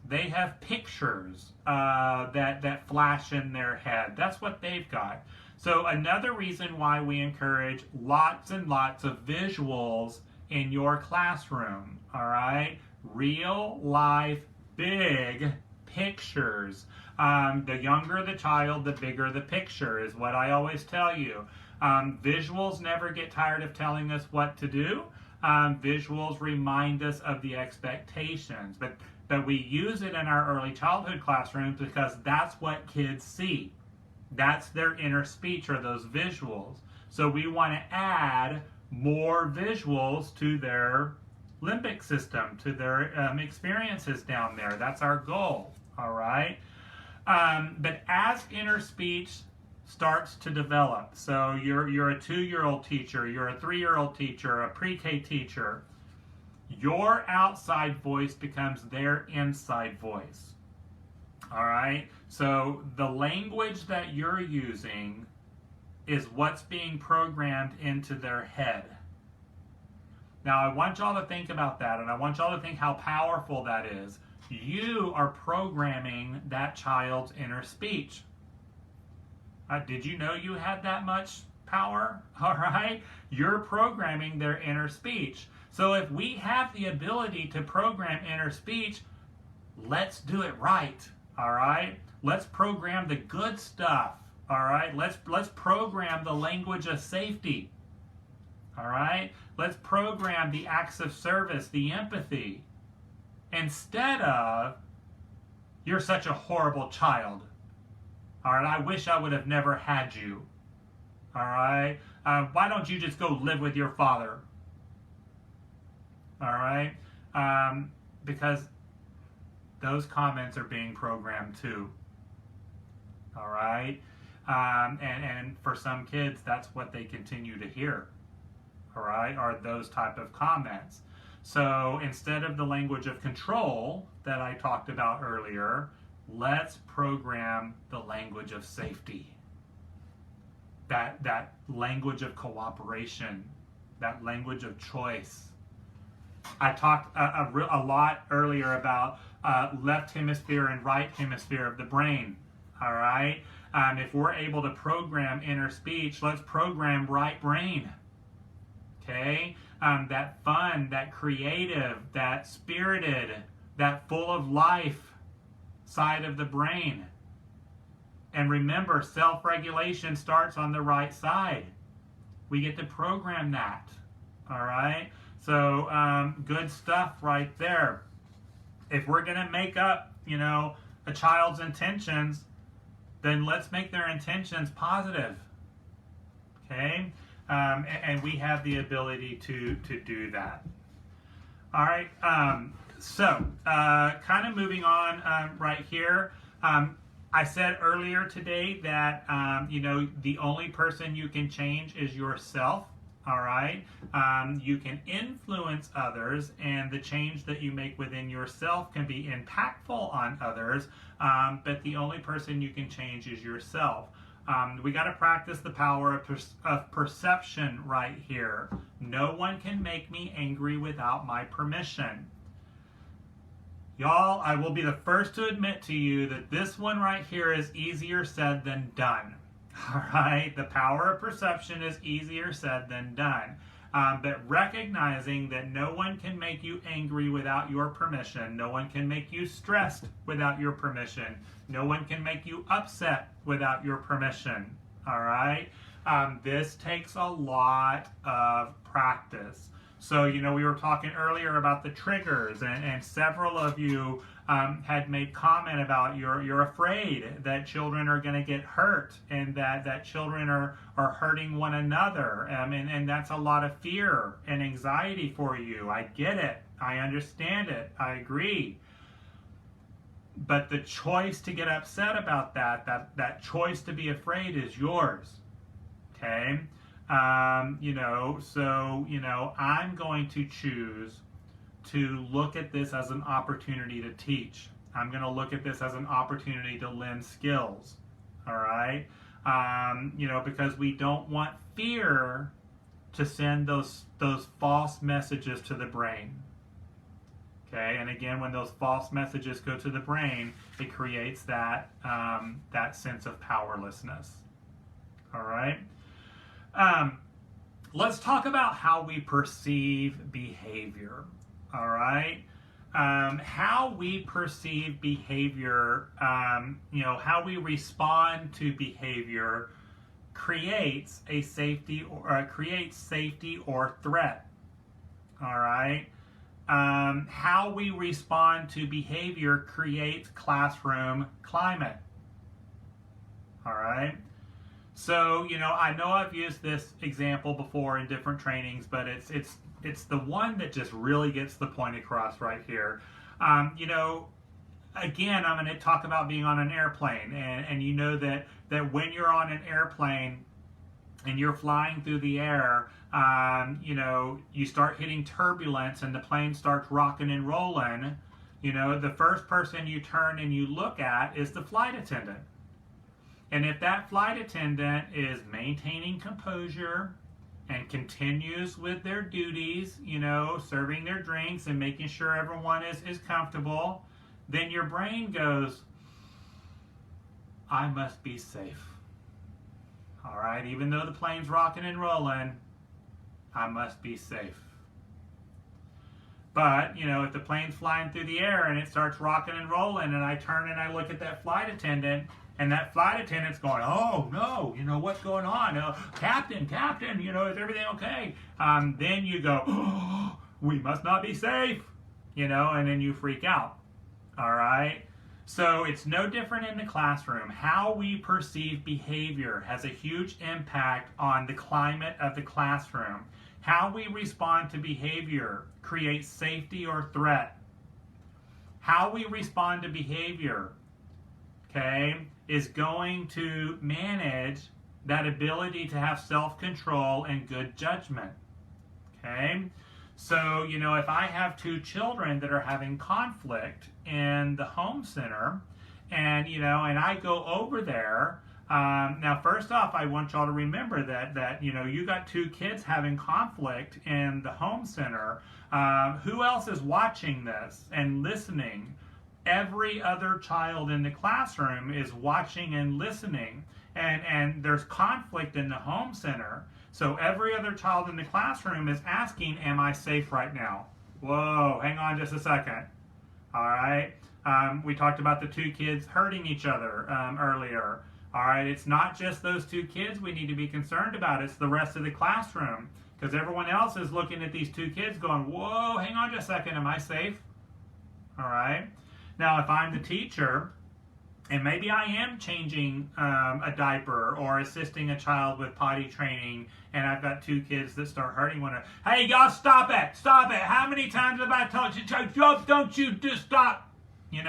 They have pictures that flash in their head. That's what they've got. So another reason why we encourage lots and lots of visuals in your classroom. All right. Real life, big pictures. The younger the child, the bigger the picture is what I always tell you. Visuals never get tired of telling us what to do. Visuals remind us of the expectations, but we use it in our early childhood classrooms because that's what kids see. That's their inner speech, or those visuals. So we want to add more visuals to their limbic system, to their experiences down there. That's our goal. All right. But as inner speech starts to develop, so you're a 2-year-old teacher, you're a 3-year-old teacher, a pre-K teacher, your outside voice becomes their inside voice. All right. So the language that you're using is what's being programmed into their head. Now, I want y'all to think about that, and I want y'all to think how powerful that is. You are programming that child's inner speech. Did you know you had that much power? All right? You're programming their inner speech. So if we have the ability to program inner speech, let's do it right. All right? Let's program the good stuff. All right? Let's program the language of safety. All right? Let's program the acts of service, the empathy, instead of, you're such a horrible child. All right? I wish I would have never had you. All right? Why don't you just go live with your father? All right? Because those comments are being programmed too. All right? And for some kids, that's what they continue to hear. All right, are those type of comments. So instead of the language of control that I talked about earlier, let's program the language of safety. That language of cooperation, that language of choice. I talked a lot earlier about left hemisphere and right hemisphere of the brain. All right, if we're able to program inner speech, let's program right brain. Okay, that fun, that creative, that spirited, that full of life side of the brain. And remember, self-regulation starts on the right side. We get to program that. All right, so good stuff right there. If we're going to make up, a child's intentions, then let's make their intentions positive. Okay. And we have the ability to do that. All right, so kind of moving on right here. I said earlier today that, the only person you can change is yourself. All right, you can influence others, and the change that you make within yourself can be impactful on others, but the only person you can change is yourself. We got to practice the power of perception right here. No one can make me angry without my permission. Y'all, I will be the first to admit to you that this one right here is easier said than done. All right, the power of perception is easier said than done. But recognizing that no one can make you angry without your permission, no one can make you stressed without your permission, no one can make you upset without your permission. All right, this takes a lot of practice. So, we were talking earlier about the triggers, and several of you had made comment about you're afraid that children are going to get hurt, and that children are hurting one another, and that's a lot of fear and anxiety for you. I get it. I understand it. I agree. But the choice to get upset about that choice to be afraid is yours. Okay? I'm going to choose to look at this as an opportunity to teach. I'm going to look at this as an opportunity to lend skills. All right? Because we don't want fear to send those false messages to the brain. Okay, and again, when those false messages go to the brain, it creates that sense of powerlessness. All right. Let's talk about how we perceive behavior. All right. How we perceive behavior, how we respond to behavior creates safety or threat. All right. How we respond to behavior creates classroom climate. All right. So, I know I've used this example before in different trainings, but it's the one that just really gets the point across right here. Again, I'm going to talk about being on an airplane, and you know that when you're on an airplane and you're flying through the air, you start hitting turbulence and the plane starts rocking and rolling. The first person you turn and you look at is the flight attendant. And if that flight attendant is maintaining composure and continues with their duties, serving their drinks and making sure everyone is comfortable, then your brain goes, I must be safe. All right, even though the plane's rocking and rolling, I must be safe. But, if the plane's flying through the air and it starts rocking and rolling and I turn and I look at that flight attendant, and that flight attendant's going, oh no, what's going on? Captain, is everything okay? Then you go, oh, we must not be safe, and then you freak out. All right? So it's no different in the classroom. How we perceive behavior has a huge impact on the climate of the classroom. How we respond to behavior creates safety or threat. How we respond to behavior, okay, is going to manage that ability to have self-control and good judgment. Okay? So, if I have two children that are having conflict in the home center, and I go over there, now first off, I want y'all to remember that you got two kids having conflict in the home center. Who else is watching this and listening? Every other child in the classroom is watching and listening, and there's conflict in the home center. So every other child in the classroom is asking, am I safe right now? Whoa, hang on just a second. All right. We talked about the two kids hurting each other earlier. All right. It's not just those two kids we need to be concerned about. It's the rest of the classroom, because everyone else is looking at these two kids going, whoa, hang on just a second. Am I safe? All right. Now, if I'm the teacher, and maybe I am changing a diaper or assisting a child with potty training, and I've got two kids that start hurting one another. Hey, y'all, stop it! Stop it! How many times have I told you, don't you just stop? And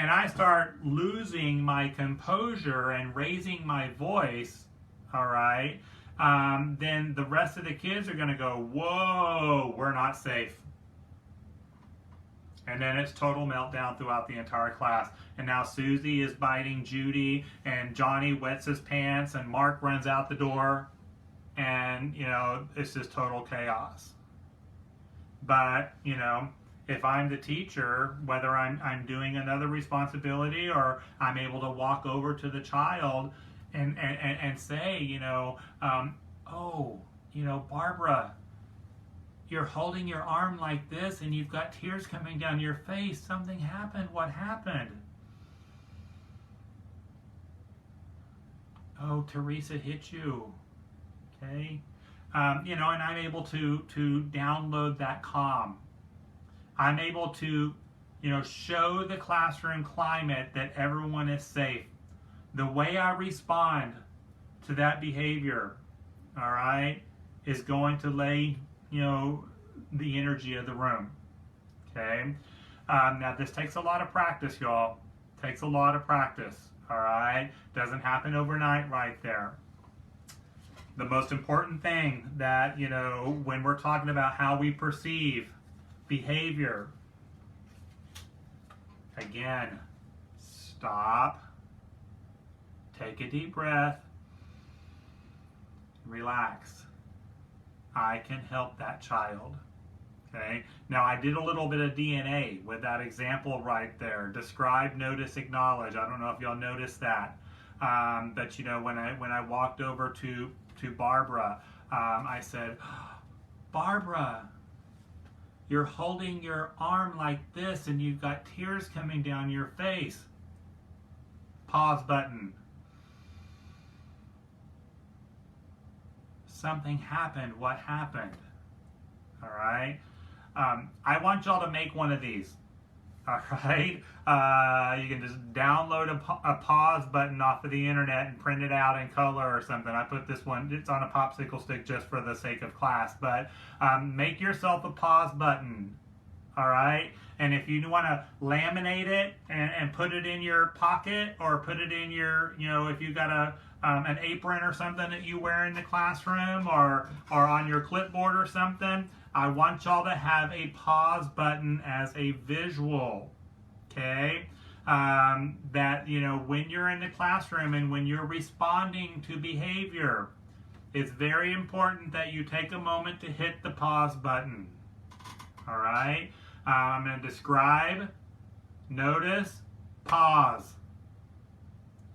I start losing my composure and raising my voice, all right, then the rest of the kids are going to go, whoa, we're not safe. And then it's total meltdown throughout the entire class. And now Susie is biting Judy, and Johnny wets his pants, and Mark runs out the door. And, it's just total chaos. But, if I'm the teacher, whether I'm doing another responsibility or I'm able to walk over to the child and say, Barbara, you're holding your arm like this and you've got tears coming down your face. Something happened. What happened? Oh, Teresa hit you. Okay? And I'm able to download that calm. I'm able to, show the classroom climate that everyone is safe. The way I respond to that behavior, all right, is going to lay the energy of the room. Okay? Now, this takes a lot of practice, y'all. Takes a lot of practice. All right? Doesn't happen overnight right there. the most important thing that, when we're talking about how we perceive behavior, again, stop, take a deep breath, relax. I can help that child. Okay. Now I did a little bit of DNA with that example right there. Describe, notice, acknowledge. I don't know if y'all noticed that. But when I walked over to Barbara, I said, Barbara, you're holding your arm like this and you've got tears coming down your face. Pause button. Something happened. What happened? All right. I want y'all to make one of these. All right. You can just download a pause button off of the internet and print it out in color or something. I put this one, it's on a popsicle stick just for the sake of class, but make yourself a pause button. All right. And if you want to laminate it and put it in your pocket, or put it in your, if you got an apron or something that you wear in the classroom, or on your clipboard or something, I want y'all to have a pause button as a visual, okay? That, when you're in the classroom and when you're responding to behavior, it's very important that you take a moment to hit the pause button, all right? I'm going to describe, notice, pause,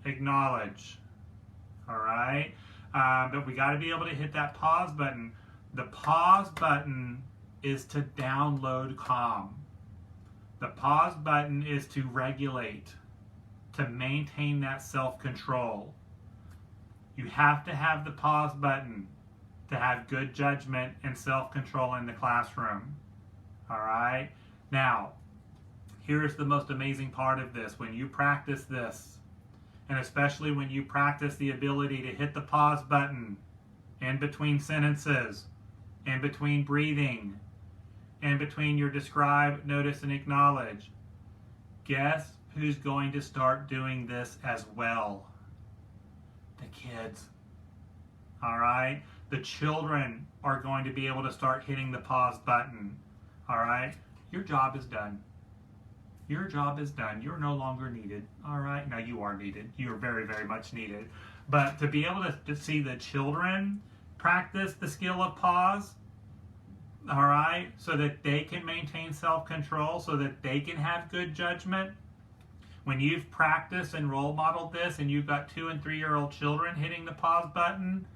acknowledge, all right? But we got to be able to hit that pause button. The pause button is to download calm. The pause button is to regulate, to maintain that self-control. You have to have the pause button to have good judgment and self-control in the classroom. All right? Now, here's the most amazing part of this. When you practice this, and especially when you practice the ability to hit the pause button in between sentences, in between breathing, in between your describe, notice, and acknowledge, guess who's going to start doing this as well? The kids. All right? The children are going to be able to start hitting the pause button. All right? Your job is done. Your job is done. You're no longer needed. All right? Now you are needed. You are very, very much needed. But to be able to see the children practice the skill of pause, all right, so that they can maintain self-control, so that they can have good judgment. When you've practiced and role modeled this and you've got 2- and 3-year-old children hitting the pause button,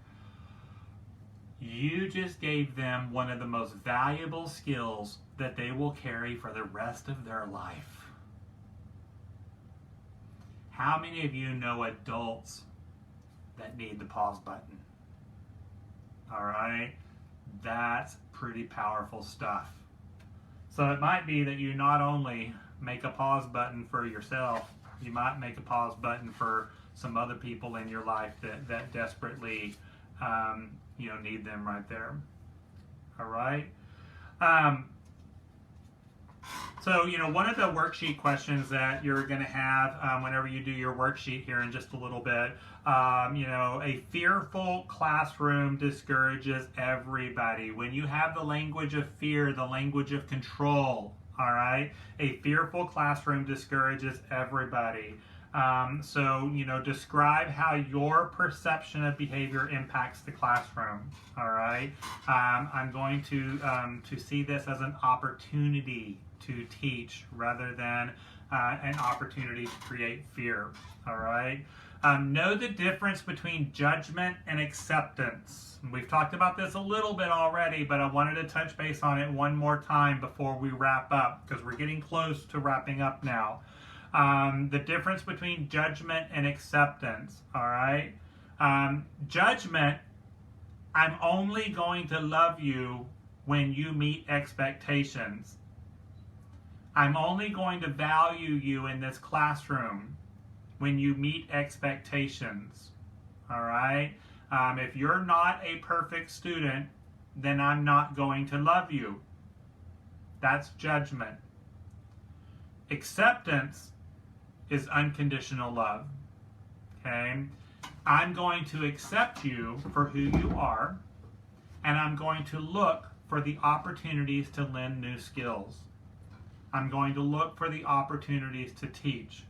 you just gave them one of the most valuable skills that they will carry for the rest of their life. How many of you know adults that need the pause button? All right, that's pretty powerful stuff. So it might be that you not only make a pause button for yourself, you might make a pause button for some other people in your life that desperately need them right there. All right. So, one of the worksheet questions that you're going to have whenever you do your worksheet here in just a little bit, a fearful classroom discourages everybody. When you have the language of fear, the language of control, all right, a fearful classroom discourages everybody. Describe how your perception of behavior impacts the classroom. All right. I'm going to see this as an opportunity to teach rather than an opportunity to create fear. All right. Know the difference between judgment and acceptance. We've talked about this a little bit already, but I wanted to touch base on it one more time before we wrap up, because we're getting close to wrapping up now. The difference between judgment and acceptance, all right? Judgment, I'm only going to love you when you meet expectations. I'm only going to value you in this classroom when you meet expectations, all right? If you're not a perfect student, then I'm not going to love you. That's judgment. Acceptance is unconditional love, okay? I'm going to accept you for who you are, and I'm going to look for the opportunities to learn new skills. I'm going to look for the opportunities to teach,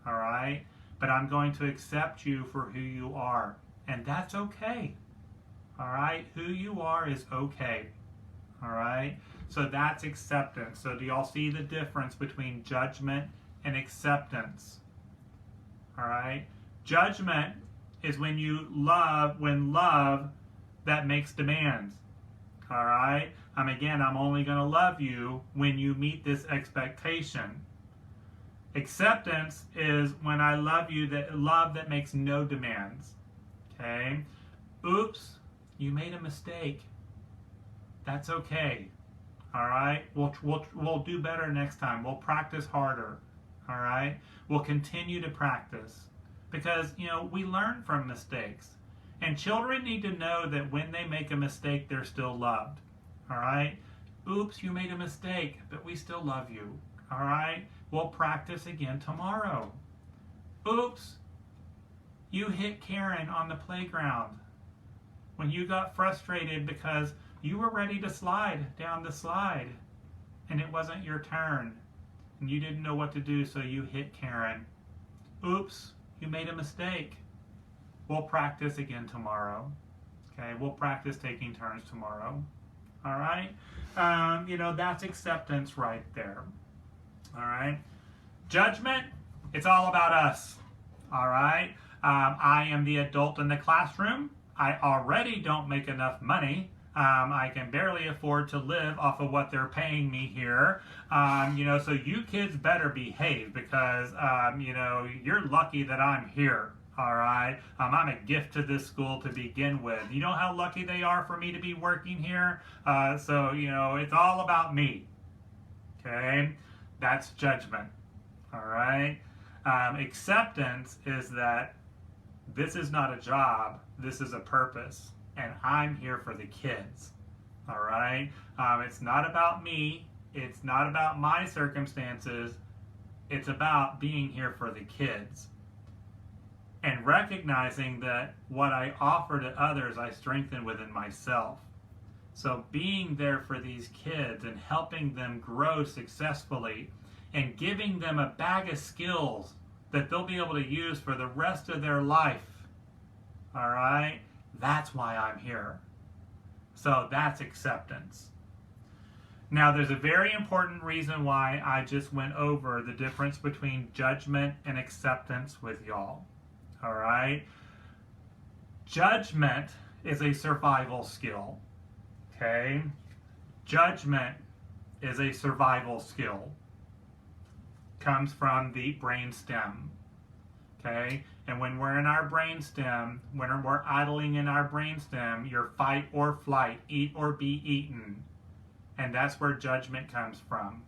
all right? But I'm going to accept you for who you are, and that's okay, all right? Who you are is okay, all right? So that's acceptance. So do y'all see the difference between judgment and acceptance? All right? Judgment is when love that makes demands. All right? Again, I'm only going to love you when you meet this expectation. Acceptance is when I love you, love that makes no demands. Okay? Oops, you made a mistake. That's okay. All right? We'll do better next time. We'll practice harder. All right? We'll continue to practice because, we learn from mistakes. And children need to know that when they make a mistake, they're still loved. All right? Oops, you made a mistake, but we still love you. All right? We'll practice again tomorrow. Oops, you hit Karen on the playground when you got frustrated because you were ready to slide down the slide and it wasn't your turn and you didn't know what to do, so you hit Karen. Oops, you made a mistake. We'll practice again tomorrow. Okay, we'll practice taking turns tomorrow. All right? That's acceptance right there. All right? Judgment, it's all about us. All right? I am the adult in the classroom. I already don't make enough money. I can barely afford to live off of what they're paying me here. So you kids better behave because, you're lucky that I'm here. All right. I'm a gift to this school to begin with. You know how lucky they are for me to be working here? It's all about me. Okay. That's judgment. All right. Acceptance is that this is not a job. This is a purpose. And I'm here for the kids. All right. It's not about me. It's not about my circumstances. It's about being here for the kids. And recognizing that what I offer to others, I strengthen within myself. So being there for these kids and helping them grow successfully and giving them a bag of skills that they'll be able to use for the rest of their life. All right? That's why I'm here. So that's acceptance. Now, there's a very important reason why I just went over the difference between judgment and acceptance with y'all. All right? Judgment is a survival skill. Okay? Judgment is a survival skill. Comes from the brain stem. Okay? And when we're in our brain stem, when we're idling in our brain stem, you're fight or flight, eat or be eaten. And that's where judgment comes from.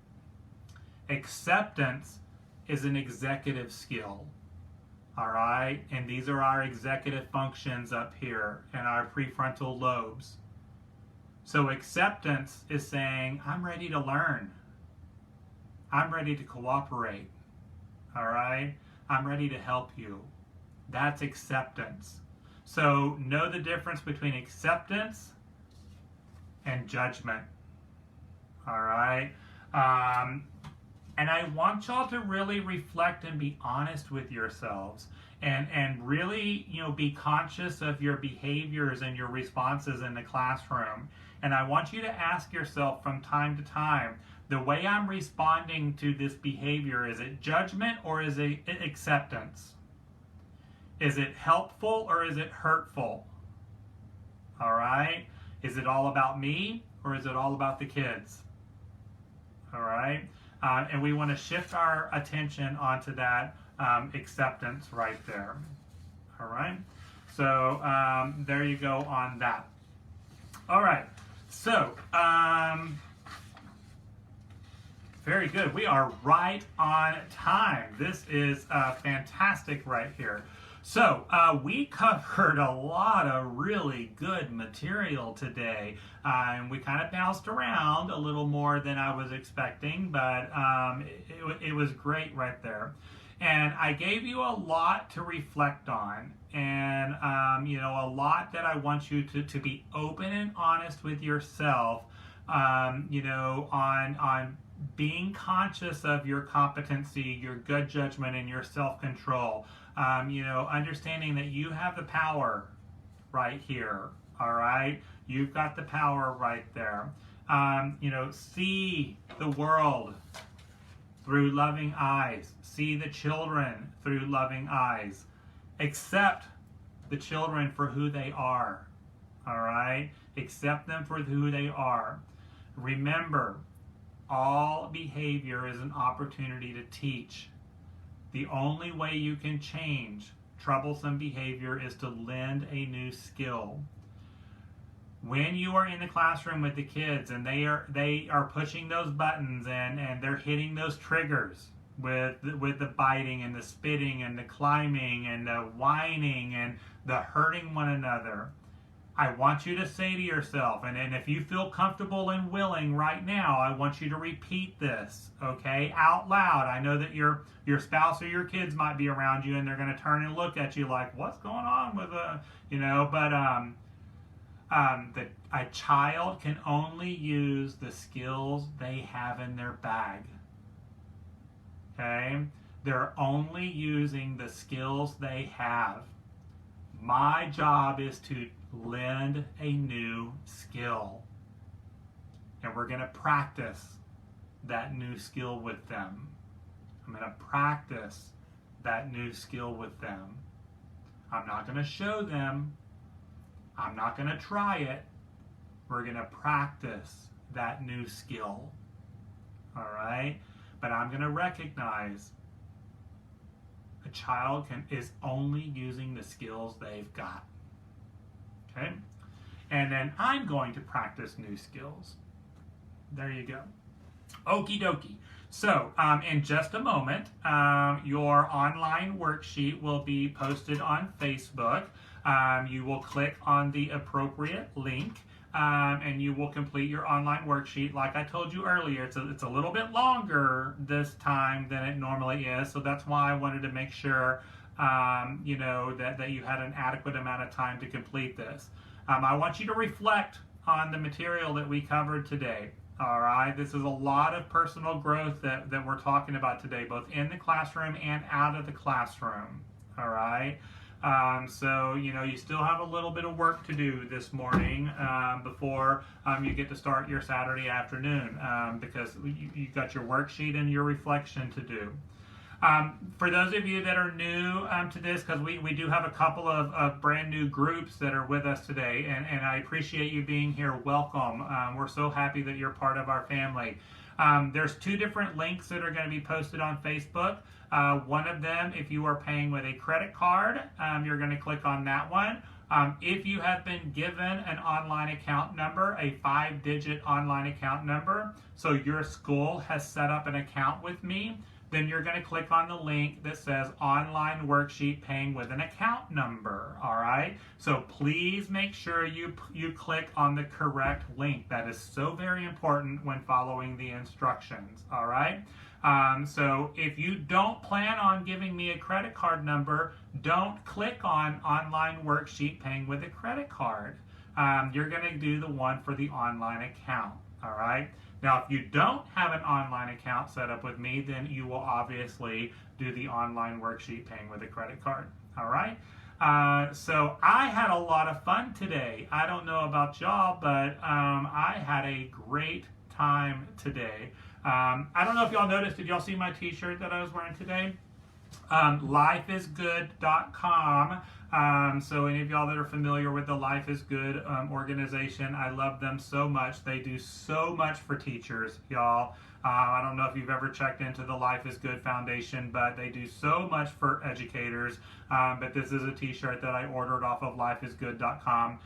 Acceptance is an executive skill. All right? And these are our executive functions up here in our prefrontal lobes. So acceptance is saying, I'm ready to learn. I'm ready to cooperate. All right? I'm ready to help you. That's acceptance. So know the difference between acceptance and judgment. All right? And I want y'all to really reflect and be honest with yourselves and really, be conscious of your behaviors and your responses in the classroom. And I want you to ask yourself from time to time, the way I'm responding to this behavior, is it judgment or is it acceptance? Is it helpful or is it hurtful? All right? Is it all about me or is it all about the kids? All right? And we want to shift our attention onto that acceptance right there. All right? So there you go on that. All right. So, very good. We are right on time. This is fantastic right here. So, we covered a lot of really good material today. And we kind of bounced around a little more than I was expecting, but it was great right there. And I gave you a lot to reflect on. and a lot that I want you to be open and honest with yourself, on being conscious of your competency, your good judgment, and your self-control. Understanding that you have the power right here. All right, you've got the power right there. See the world through loving eyes. See the children through loving eyes. Accept the children for who they are. All right? Accept them for who they are. Remember, all behavior is an opportunity to teach. The only way you can change troublesome behavior is to lend a new skill. When you are in the classroom with the kids and they are pushing those buttons and they're hitting those triggers with the biting and the spitting and the climbing and the whining and the hurting one another, I want you to say to yourself, and if you feel comfortable and willing right now, I want you to repeat this, okay, out loud. I know that your spouse or your kids might be around you and they're going to turn and look at you like, what's going on with that a child can only use the skills they have in their bag. Okay? They're only using the skills they have. My job is to lend a new skill. And we're going to practice that new skill with them. I'm going to practice that new skill with them. I'm not going to show them. I'm not going to try it. We're going to practice that new skill. All right? But I'm going to recognize a child is only using the skills they've got. Okay? And then I'm going to practice new skills. There you go. Okie dokie. So, in just a moment, your online worksheet will be posted on Facebook. You will click on the appropriate link, and you will complete your online worksheet. Like I told you earlier, it's a little bit longer this time than it normally is, so that's why I wanted to make sure that you had an adequate amount of time to complete this. I want you to reflect on the material that we covered today. All right, this is a lot of personal growth that we're talking about today, both in the classroom and out of the classroom. All right. So, you still have a little bit of work to do this morning before you get to start your Saturday afternoon because you got your worksheet and your reflection to do. For those of you that are new to this, because we do have a couple of brand new groups that are with us today, and I appreciate you being here. Welcome. We're so happy that you're part of our family. There's two different links that are going to be posted on Facebook. One of them, if you are paying with a credit card, you're going to click on that one. If you have been given an online account number, a 5-digit online account number, so your school has set up an account with me, then you're going to click on the link that says online worksheet paying with an account number. All right, so please make sure you click on the correct link. That is so very important when following the instructions. All right, so if you don't plan on giving me a credit card number, don't click on online worksheet paying with a credit card. You're going to do the one for the online account. All right. Now, if you don't have an online account set up with me, then you will obviously do the online worksheet paying with a credit card. All right? So I had a lot of fun today. I don't know about y'all, but I had a great time today. I don't know if y'all noticed, did y'all see my t-shirt that I was wearing today? Lifeisgood.com. So any of y'all that are familiar with the Life is Good organization, I love them so much. They do so much for teachers, y'all. I don't know if you've ever checked into the Life is Good Foundation, but they do so much for educators. But this is a t-shirt that I ordered off of lifeisgood.com.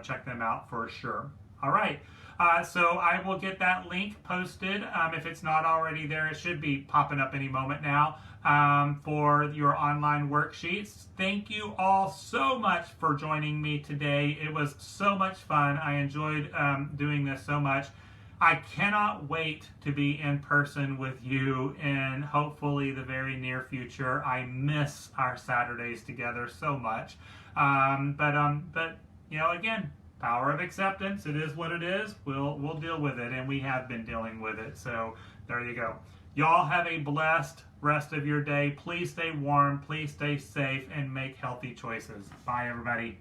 Check them out for sure. All right. So I will get that link posted. If it's not already there, it should be popping up any moment now for your online worksheets. Thank you all so much for joining me today. It was so much fun. I enjoyed doing this so much. I cannot wait to be in person with you in hopefully the very near future. I miss our Saturdays together so much. But you know, again, power of acceptance. It is what it is. We'll deal with it, and we have been dealing with it. So there you go. Y'all have a blessed rest of your day. Please stay warm. Please stay safe, and make healthy choices. Bye, everybody.